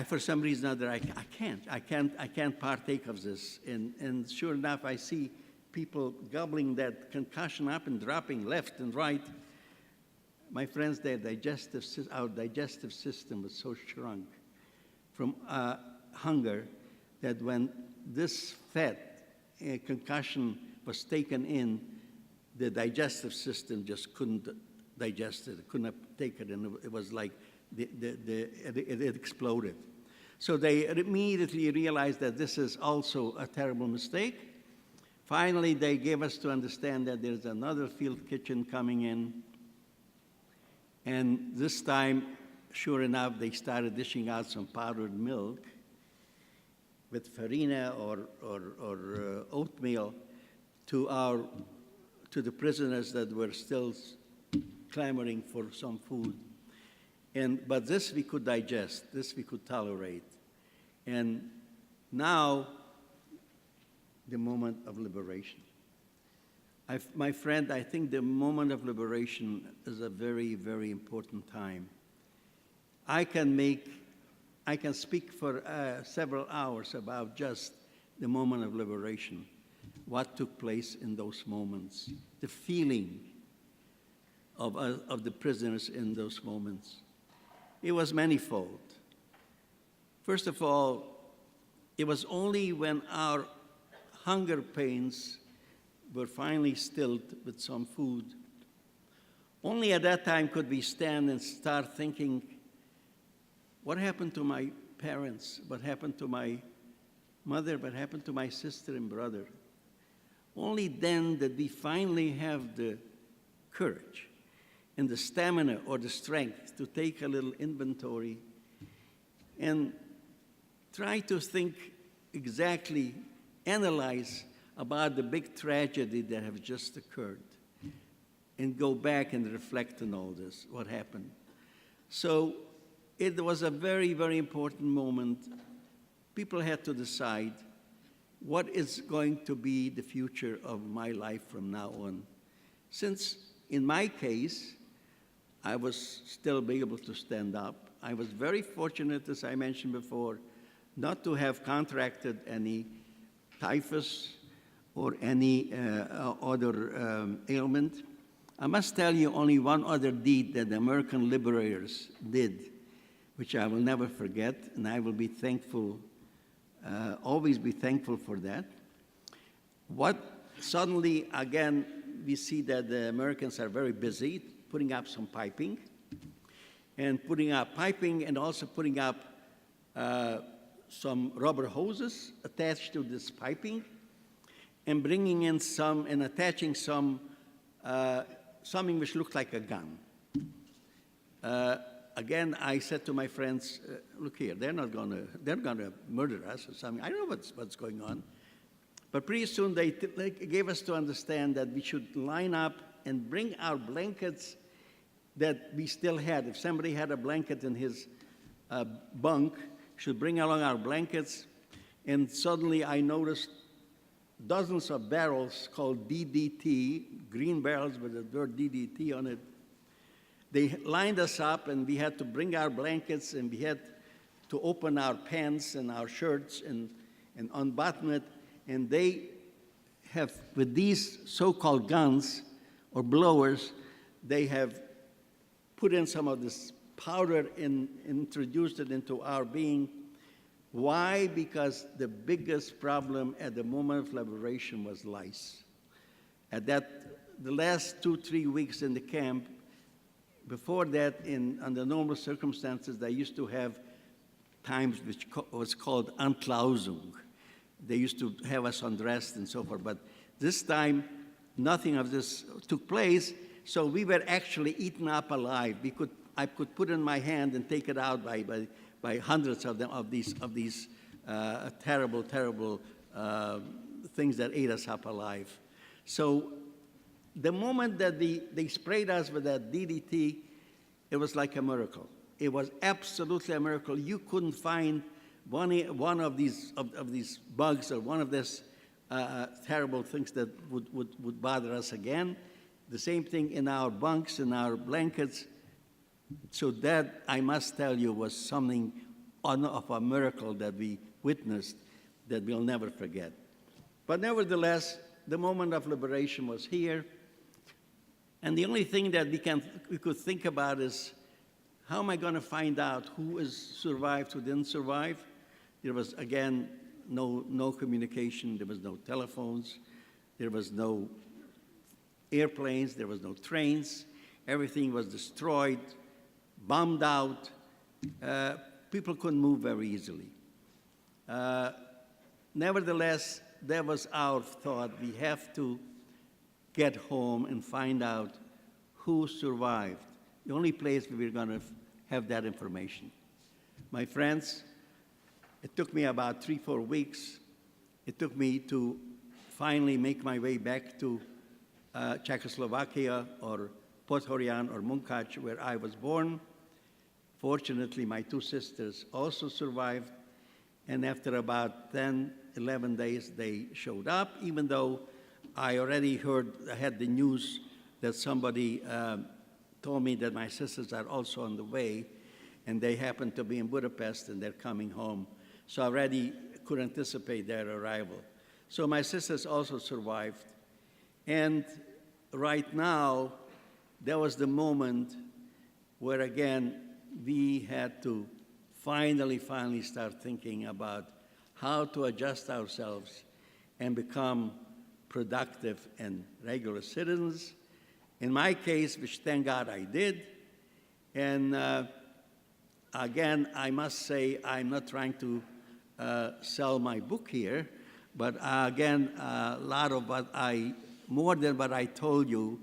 for some reason or other, I can't partake of this. And sure enough, I see people gobbling that concussion up and dropping left and right. My friends, our digestive system was so shrunk from hunger that when this fat concussion was taken in, the digestive system just couldn't digest it, couldn't take it, and it was like it exploded. So they immediately realized that this is also a terrible mistake. Finally, they gave us to understand that there's another field kitchen coming in, and this time, sure enough, they started dishing out some powdered milk with farina or oatmeal to the prisoners that were still clamoring for some food. But this we could digest, this we could tolerate. And now, the moment of liberation. My friend, I think the moment of liberation is a very, very important time. I can speak for several hours about just the moment of liberation, what took place in those moments, the feeling of the prisoners in those moments. It was manifold. First of all, it was only when our hunger pains were finally stilled with some food. Only at that time could we stand and start thinking, what happened to my parents? What happened to my mother? What happened to my sister and brother? Only then did we finally have the courage and the stamina or the strength to take a little inventory and try to think exactly, analyze about the big tragedy that have just occurred and go back and reflect on all this, what happened. So it was a very, very important moment. People had to decide what is going to be the future of my life from now on. Since in my case, I was still be able to stand up. I was very fortunate, as I mentioned before, not to have contracted any typhus or any other ailment. I must tell you only one other deed that the American liberators did, which I will never forget, and I will be thankful, always be thankful for that. Suddenly, again, we see that the Americans are very busy putting up some piping, and also putting up some rubber hoses attached to this piping, and bringing in some and attaching something which looked like a gun. Again, I said to my friends, look here, they're gonna murder us or something. I don't know what's going on. But pretty soon they gave us to understand that we should line up and bring our blankets that we still had. If somebody had a blanket in his bunk, should bring along our blankets. And suddenly I noticed dozens of barrels called DDT, green barrels with the word DDT on it. They lined us up, and we had to bring our blankets, and we had to open our pants and our shirts and unbutton it. And they have, with these so-called guns or blowers, they have put in some of this powder and introduced it into our being. Why? Because the biggest problem at the moment of liberation was lice. The last 2-3 weeks in the camp, before that, under normal circumstances, they used to have times which was called Antlausung. They used to have us undressed and so forth, but this time, nothing of this took place, so we were actually eaten up alive. I could put in my hand and take it out by hundreds of them, of these terrible things that ate us up alive. So the moment that they sprayed us with that DDT, it was like a miracle. It was absolutely a miracle. You couldn't find one of these bugs or one of these terrible things that would bother us again. The same thing in our bunks, in our blankets. So that, I must tell you, was something of a miracle that we witnessed that we'll never forget. But nevertheless, the moment of liberation was here. And the only thing that we could think about is, how am I going to find out who has survived, who didn't survive? There was, again, no communication. There was no telephones. There was no airplanes. There was no trains. Everything was destroyed, bombed out. People couldn't move very easily. Nevertheless, that was our thought. We have to get home and find out who survived. The only place where we're going to have that information. My friends, it took me about 3-4 weeks. It took me to finally make my way back to Czechoslovakia or Podhoryan or Munkac, where I was born. Fortunately, my 2 sisters also survived. And after about 10, 11 days, they showed up, even though I already had the news that somebody told me that my sisters are also on the way, and they happen to be in Budapest, and they're coming home. So I already could anticipate their arrival. So my sisters also survived. And right now, that was the moment where, again, we had to finally start thinking about how to adjust ourselves and become productive and regular citizens. In my case, which thank God I did. And again, I must say, I'm not trying to sell my book here, but again, a lot of more than what I told you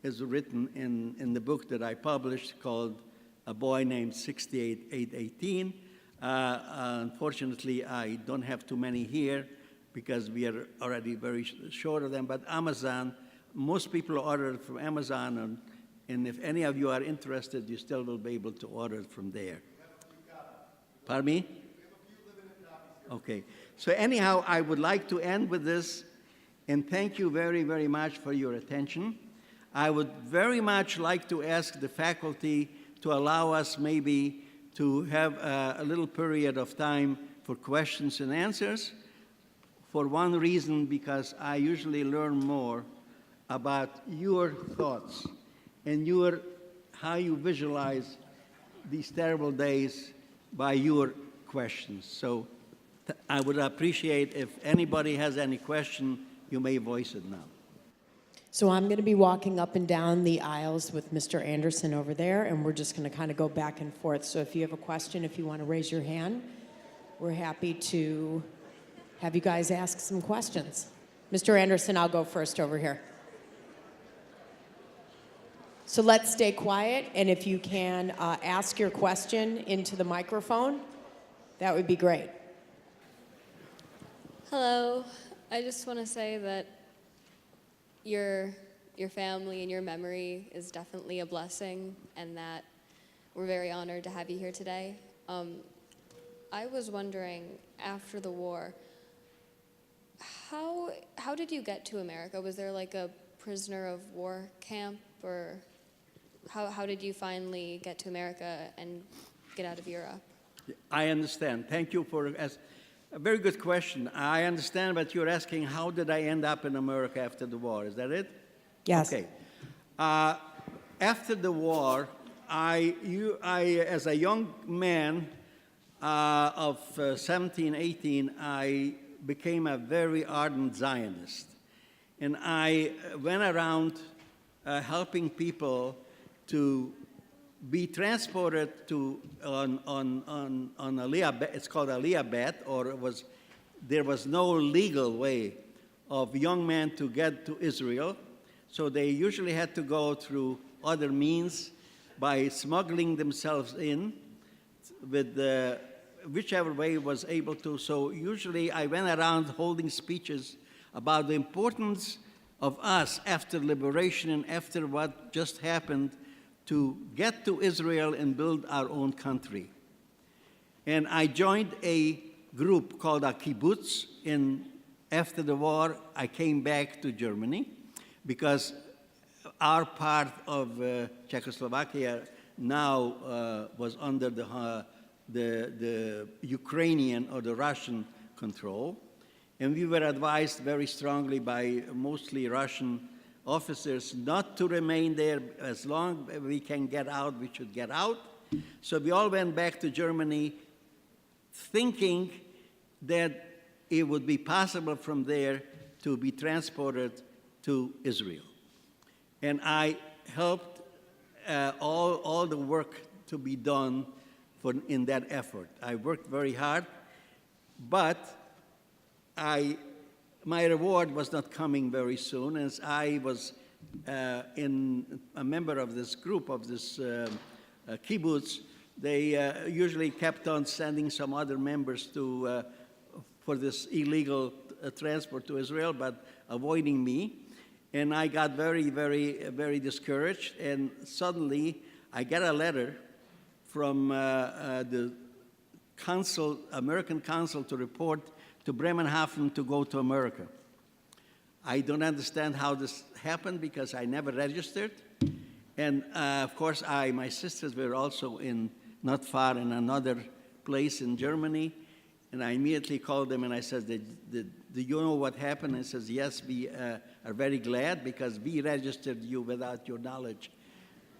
is written in the book that I published called A Boy Named 68818. Unfortunately, I don't have too many here because we are already very short of them, but Amazon, most people order it from Amazon, and if any of you are interested, you still will be able to order it from there. Pardon me? Okay. So anyhow, I would like to end with this, and thank you very, very much for your attention. I would very much like to ask the faculty to allow us maybe to have a little period of time for questions and answers. For one reason, because I usually learn more about your thoughts and how you visualize these terrible days by your questions. So I would appreciate if anybody has any question, you may voice it now. So I'm going to be walking up and down the aisles with Mr. Anderson over there, and we're just going to kind of go back and forth. So if you have a question, if you want to raise your hand, we're happy to have you guys ask some questions. Mr. Anderson, I'll go first over here. So let's stay quiet, and if you can ask your question into the microphone, that would be great. Hello. I just want to say that your family and your memory is definitely a blessing, and that we're very honored to have you here today. I was wondering, after the war, how did you get to America? Was there like a prisoner of war camp, or how did you finally get to America and get out of Europe? I understand. Thank you for a very good question. I understand, but you're asking, how did I end up in America after the war? Is that it? Yes. Okay. After the war, I as a young man of 17, 18, I became a very ardent Zionist. And I went around helping people to be transported to on Aliyah, it's called Aliyah Bet, or there was no legal way of young men to get to Israel. So they usually had to go through other means by smuggling themselves in with whichever way was able to. So usually I went around holding speeches about the importance of us after liberation and after what just happened to get to Israel and build our own country. And I joined a group called a kibbutz. After the war, I came back to Germany because our part of Czechoslovakia now was under the Ukrainian or the Russian control. And we were advised very strongly by mostly Russian officers not to remain there. As long as we can get out, we should get out. So we all went back to Germany thinking that it would be possible from there to be transported to Israel. And I helped all the work to be done in that effort. I worked very hard, but my reward was not coming very soon. As I was a member of this group, of this kibbutz, they usually kept on sending some other members for this illegal transport to Israel, but avoiding me. And I got very, very, very discouraged. And suddenly, I get a letter from the consul, American consul, to report to Bremerhaven to go to America. I don't understand how this happened because I never registered. And of course, my sisters were also not far in another place in Germany. And I immediately called them and I said, do you know what happened? And he says, yes, we are very glad because we registered you without your knowledge.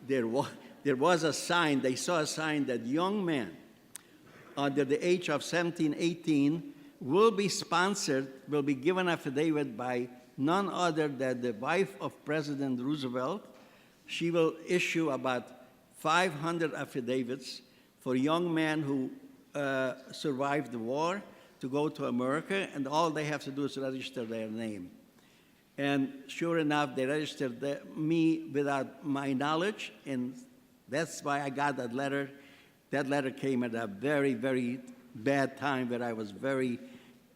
There was a sign, they saw a sign that young men under the age of 17, 18 will be sponsored, will be given affidavit by none other than the wife of President Roosevelt. She will issue about 500 affidavits for young men who survived the war to go to America, and all they have to do is register their name. And sure enough, they registered me without my knowledge, and that's why I got that letter. That letter came at a very, very bad time where I was very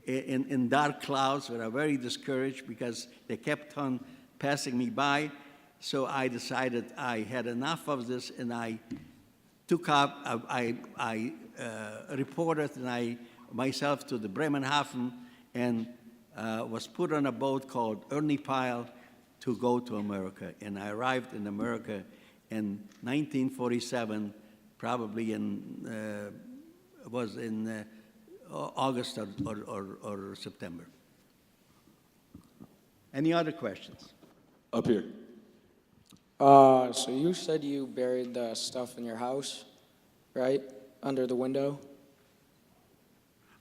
in dark clouds, where I was very discouraged because they kept on passing me by. So I decided I had enough of this, and I took up, I reported myself to the Bremerhaven and was put on a boat called Ernie Pyle to go to America. And I arrived in America in 1947, probably was in August or September. Any other questions? Up here. So you said you buried the stuff in your house, right? Under the window?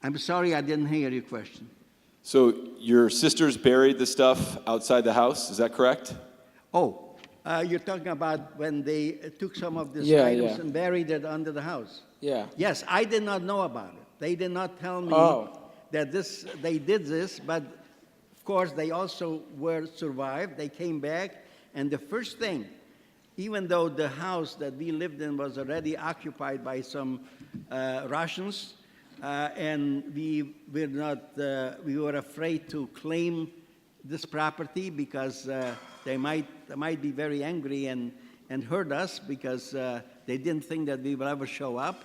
I'm sorry, I didn't hear your question. So your sisters buried the stuff outside the house, is that correct? Oh, you're talking about when they took some of these Yeah, items yeah. and buried it under the house? Yeah. Yes, I did not know about it. They did not tell me that they did this, but of course they also survived. They came back, and the first thing, even though the house that we lived in was already occupied by some Russians, and we were afraid to claim this property because they might be very angry and hurt us because they didn't think that we would ever show up.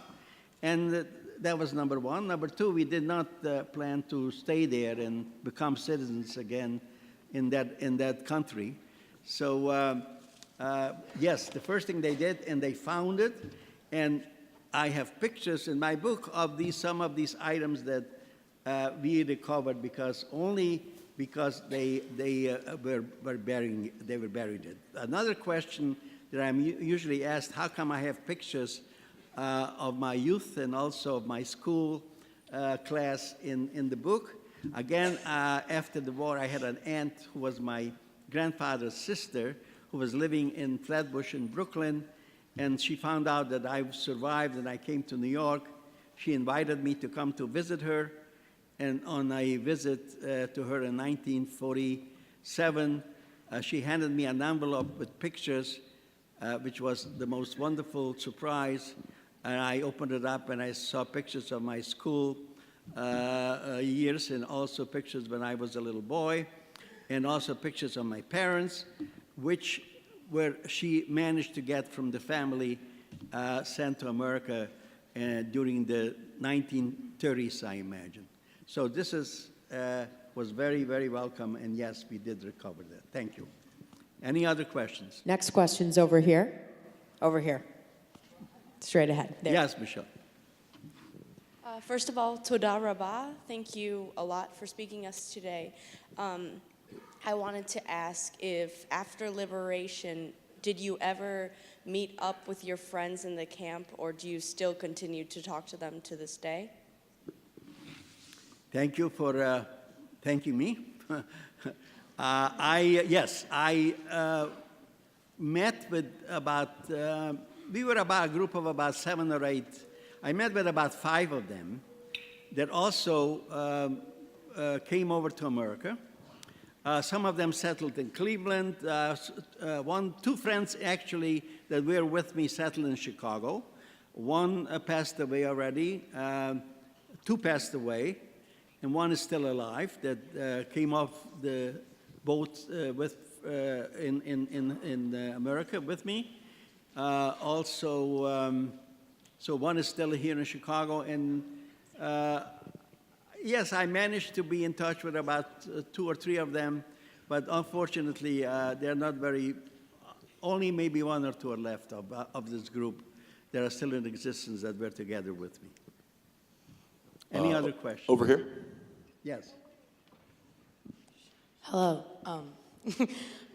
And that was number one. Number two, we did not plan to stay there and become citizens again in that country. So yes, the first thing they did, and they found it, and I have pictures in my book of some of these items that we recovered because they were buried it. Another question that I'm usually asked: how come I have pictures of my youth and also of my school class in the book? Again, after the war, I had an aunt who was my grandfather's sister, who was living in Flatbush in Brooklyn, and she found out that I survived and I came to New York. She invited me to come to visit her, and on a visit to her in 1947, she handed me an envelope with pictures, which was the most wonderful surprise. And I opened it up and I saw pictures of my school years and also pictures when I was a little boy. and also pictures of my parents, which she managed to get from the family sent to America during the 1930s, I imagine. So this was very, very welcome, and yes, we did recover that. Thank you. Any other questions? Next question's over here. Over here. Straight ahead. There. Yes, Michelle. First of all, Toda Rabah, thank you a lot for speaking us today. I wanted to ask if after liberation, did you ever meet up with your friends in the camp, or do you still continue to talk to them to this day? Thank you for thanking me. Yes, I met with we were about a group of about 7 or 8. I met with about 5 of them that also came over to America. Some of them settled in Cleveland. 2 friends actually that were with me settled in Chicago. One passed away already. 2 passed away, and 1 is still alive that came off the boat in America with me. So 1 is still here in Chicago, and yes, I managed to be in touch with about 2 or 3 of them, but unfortunately, they're not very. Only maybe 1 or 2 are left of this group that are still in existence that were together with me. Any other questions? Over here. Yes. Hello.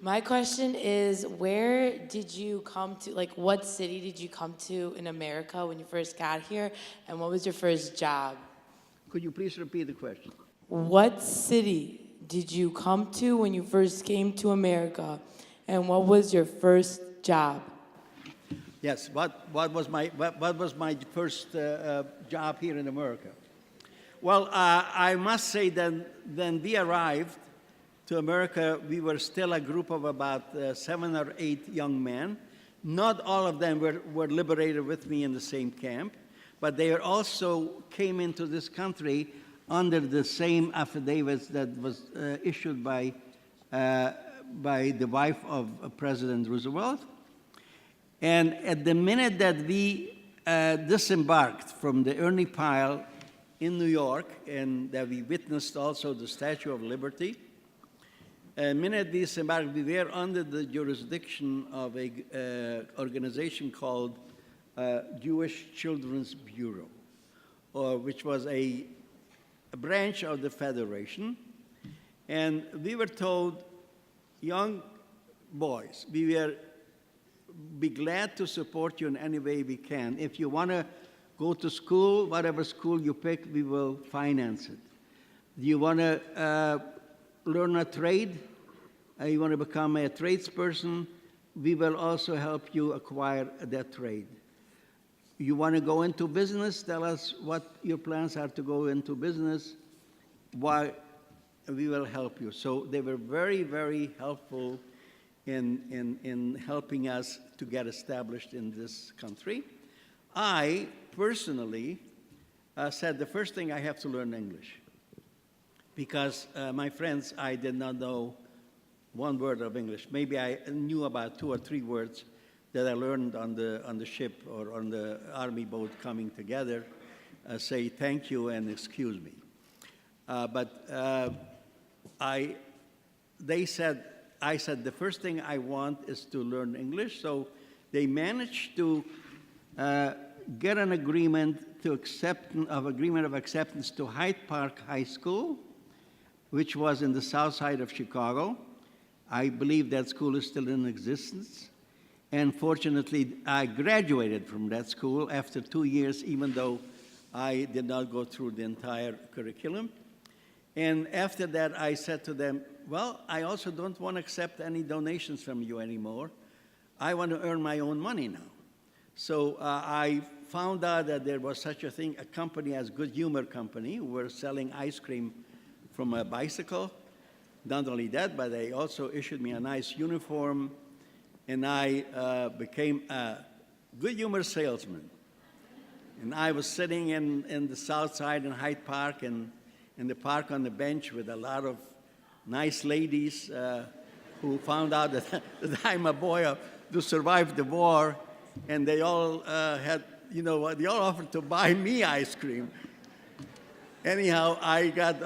My question is, where did you come to, like what city did you come to in America when you first got here, and what was your first job? Could you please repeat the question? What city did you come to when you first came to America, and what was your first job? Yes. What was my first job here in America? Well, I must say that when we arrived to America, we were still a group of about 7 or 8 young men. Not all of them were liberated with me in the same camp, but they also came into this country under the same affidavits that was issued by the wife of President Roosevelt. And at the minute that we disembarked from the Ernie Pile in New York, and that we witnessed also the Statue of Liberty, the minute we disembarked, we were under the jurisdiction of an organization called Jewish Children's Bureau, which was a branch of the Federation. And we were told, young boys, we will be glad to support you in any way we can. If you want to go to school, whatever school you pick, we will finance it. Do you want to learn a trade? You want to become a tradesperson? We will also help you acquire that trade. You want to go into business? Tell us what your plans are to go into business. Why? We will help you. So they were very, very helpful in helping us to get established in this country. I personally said the first thing I have to learn English, because my friends, I did not know 1 word of English. Maybe I knew about 2 or 3 words that I learned on the ship or on the army boat coming together. Say thank you and excuse me. I said the first thing I want is to learn English. So they managed to get an agreement of acceptance to Hyde Park High School, which was in the south side of Chicago. I believe that school is still in existence. And fortunately, I graduated from that school after 2 years, even though I did not go through the entire curriculum. And after that, I said to them, well, I also don't want to accept any donations from you anymore. I want to earn my own money now. So I found out that there was such a thing, a company as Good Humor Company, who were selling ice cream from a bicycle. Not only that, but they also issued me a nice uniform, and I became a Good Humor salesman. And I was sitting in the south side in Hyde Park, and in the park on the bench with a lot of nice ladies who found out that, that I'm a boy to survive the war, and they all had, you know, they all offered to buy me ice cream. Anyhow, I got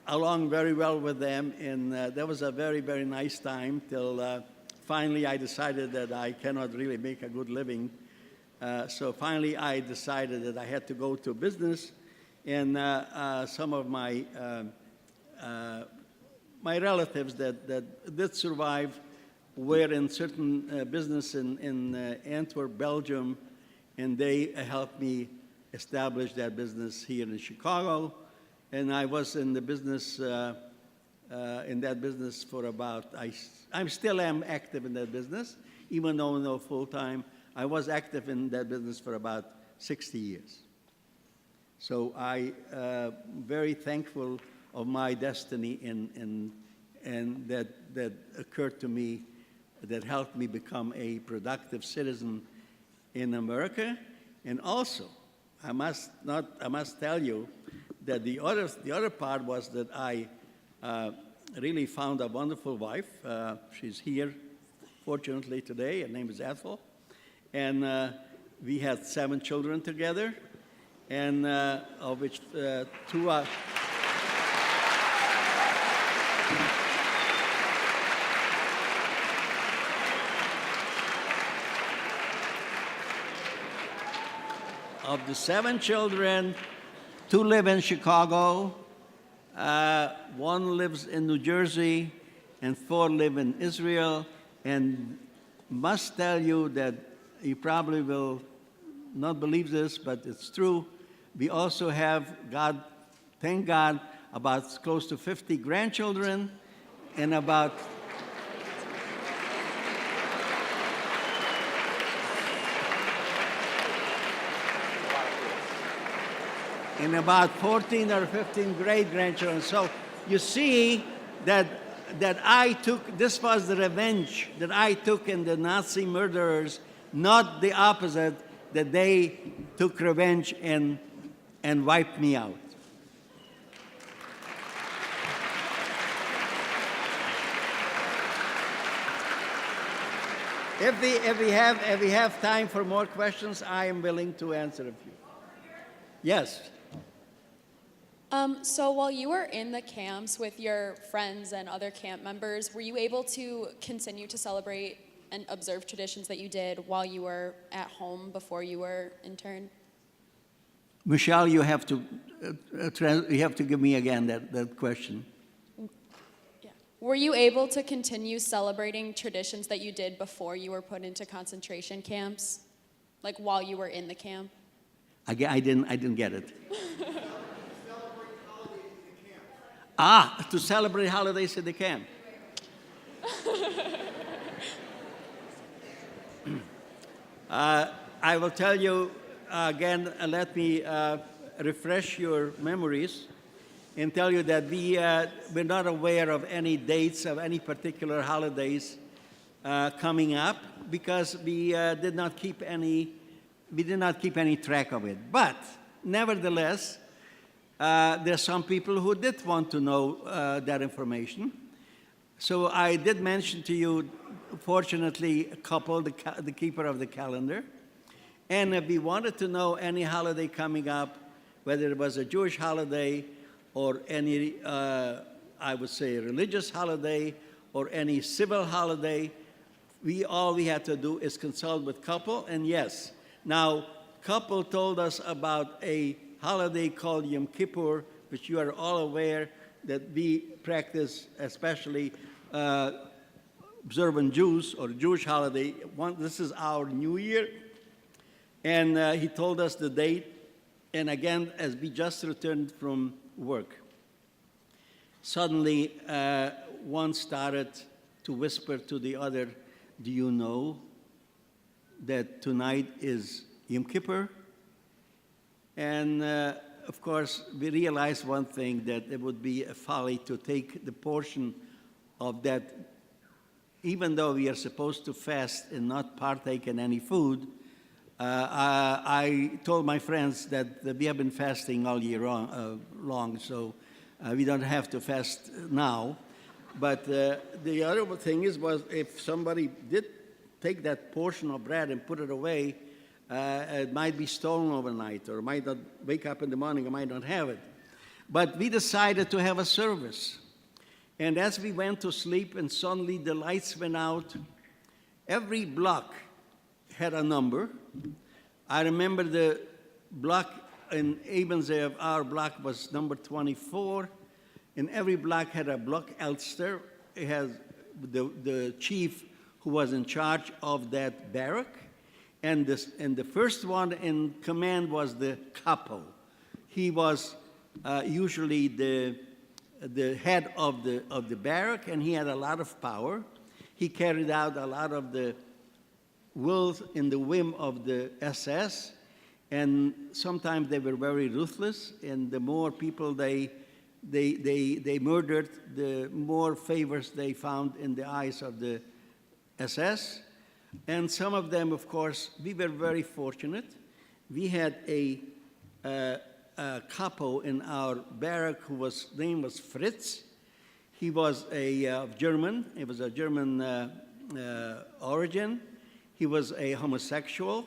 along very well with them, and that was a very, very nice time till finally I decided that I cannot really make a good living. So finally I decided that I had to go to business, and some of my my relatives that did survive were in certain business in Antwerp, Belgium, and they helped me establish that business here in Chicago. And I was in the business, in that business for about, I still am active in that business, even though no full-time. I was active in that business for about 60 years. So I very thankful of my destiny and that occurred to me, that helped me become a productive citizen in America. And also, I must tell you that the other part was that I really found a wonderful wife. She's here, fortunately, today. Her name is Ethel. And we had 7 children together, and of which 2 are... Of the 7 children, 2 live in Chicago, 1 lives in New Jersey, and 4 live in Israel. And must tell you that you probably will not believe this, but it's true. We also have, thank God, about close to 50 grandchildren and about and about 14 or 15 great-grandchildren. So you see that I took, this was the revenge that I took in the Nazi murderers, not the opposite, that they took revenge and wiped me out. If we have time for more questions, I am willing to answer a few. Yes. So while you were in the camps with your friends and other camp members, were you able to continue to celebrate and observe traditions that you did while you were at home before you were interned? Michelle, you have to give me again that question. Yeah. Were you able to continue celebrating traditions that you did before you were put into concentration camps, like while you were in the camp? I didn't get it. To celebrate holidays in the camp. I will tell you again, let me refresh your memories and tell you that we're not aware of any dates of any particular holidays coming up because we did not keep any track of it. But nevertheless, there are some people who did want to know that information. So I did mention to you, fortunately, a couple, the keeper of the calendar. And if we wanted to know any holiday coming up, whether it was a Jewish holiday or any, I would say, religious holiday or any civil holiday, all we had to do is consult with couple, and yes. Now, couple told us about a holiday called Yom Kippur, which you are all aware that we practice, especially observant Jews or Jewish holiday. This is our New Year. And he told us the date. And again, as we just returned from work, suddenly one started to whisper to the other, "Do you know that tonight is Yom Kippur?" And of course, we realized one thing, that it would be a folly to take the portion of that, even though we are supposed to fast and not partake in any food. I told my friends that we have been fasting all year long, so We don't have to fast now. But the other thing was if somebody did take that portion of bread and put it away, it might be stolen overnight, or might not wake up in the morning and might not have it. But we decided to have a service. And as we went to sleep and suddenly the lights went out, every block had a number. I remember the block in Abenzae, our block was number 24, and every block had a block elster. It has the chief who was in charge of that barrack, and the first one in command was the capo. He was usually the head of the barrack, and he had a lot of power. He carried out a lot of the will and the whim of the SS, and sometimes they were very ruthless, and the more people they murdered, the more favors they found in the eyes of the SS. And some of them, of course, we were very fortunate. We had a capo in our barrack whose name was Fritz. He was a German. He was a German origin. He was a homosexual.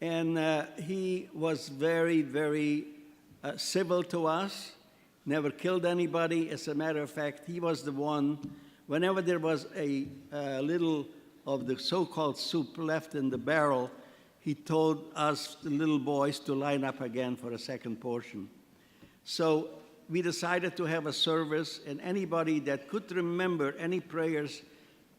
And he was very, very civil to us, never killed anybody. As a matter of fact, he was the one, whenever there was a little of the so-called soup left in the barrel, he told us, the little boys, to line up again for a second portion. So we decided to have a service, and anybody that could remember any prayers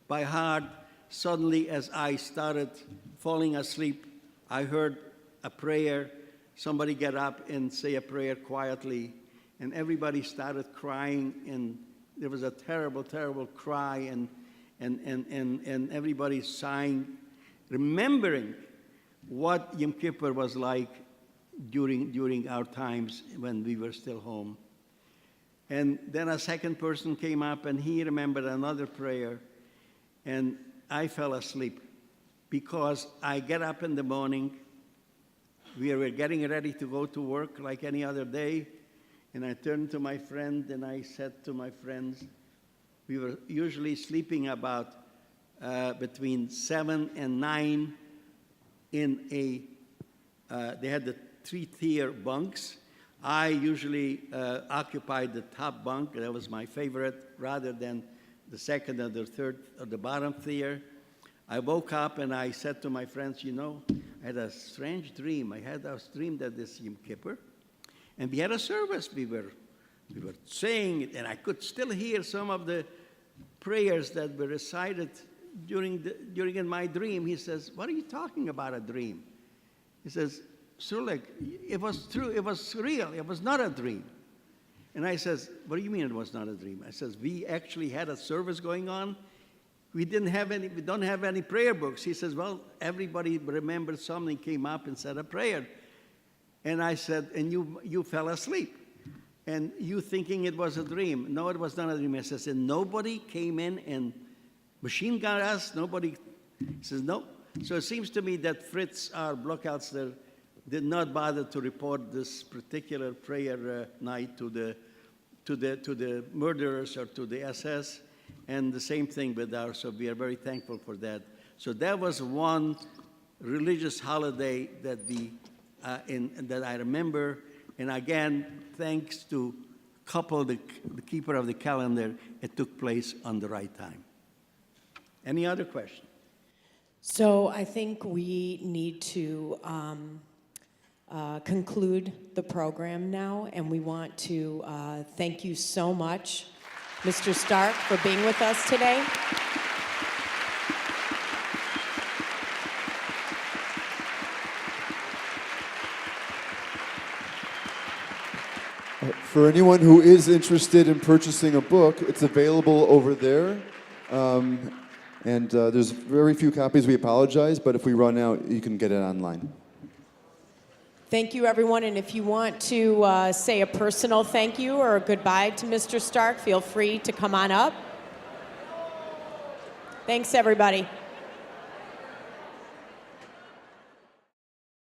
by heart, suddenly as I started falling asleep, I heard a prayer, somebody get up and say a prayer quietly, and everybody started crying, and there was a terrible, terrible cry, and everybody sighing, remembering what Yom Kippur was like during our times when we were still home. And then a second person came up, and he remembered another prayer, and I fell asleep because I get up in the morning, we were getting ready to go to work like any other day, and I turned to my friend and I said to my friends, we were usually sleeping about between 7 and 9 in they had the 3-tier bunks. I usually occupied the top bunk. That was my favorite, rather than the second or the third or the bottom tier. I woke up and I said to my friends, you know, I had a strange dream. I had a dream that this Yom Kippur, and we had a service. We were saying it, and I could still hear some of the prayers that were recited during in my dream. He says, what are you talking about, a dream? He says, Starck, it was true, it was real, it was not a dream. And I says, what do you mean it was not a dream? I says, we actually had a service going on. We don't have any prayer books. He says, well, everybody remembered something, came up and said a prayer. And I said, and you fell asleep. And you thinking it was a dream. No, it was not a dream. I says, and nobody came in and machine gun us? Nobody? He says, no. So it seems to me that Fritz, our blockouts there, did not bother to report this particular prayer night to the murderers or to the SS. And the same thing with ours, so we are very thankful for that. So that was one religious holiday that that I remember. And again, thanks to couple the keeper of the calendar, it took place on the right time. Any other question? So I think we need to conclude the program now, and we want to thank you so much, Mr. Starck, for being with us today. For anyone who is interested in purchasing a book, it's available over there. There's very few copies, we apologize, but if we run out, you can get it online. Thank you, everyone, and if you want to say a personal thank you or a goodbye to Mr. Starck, feel free to come on up. Thanks, everybody.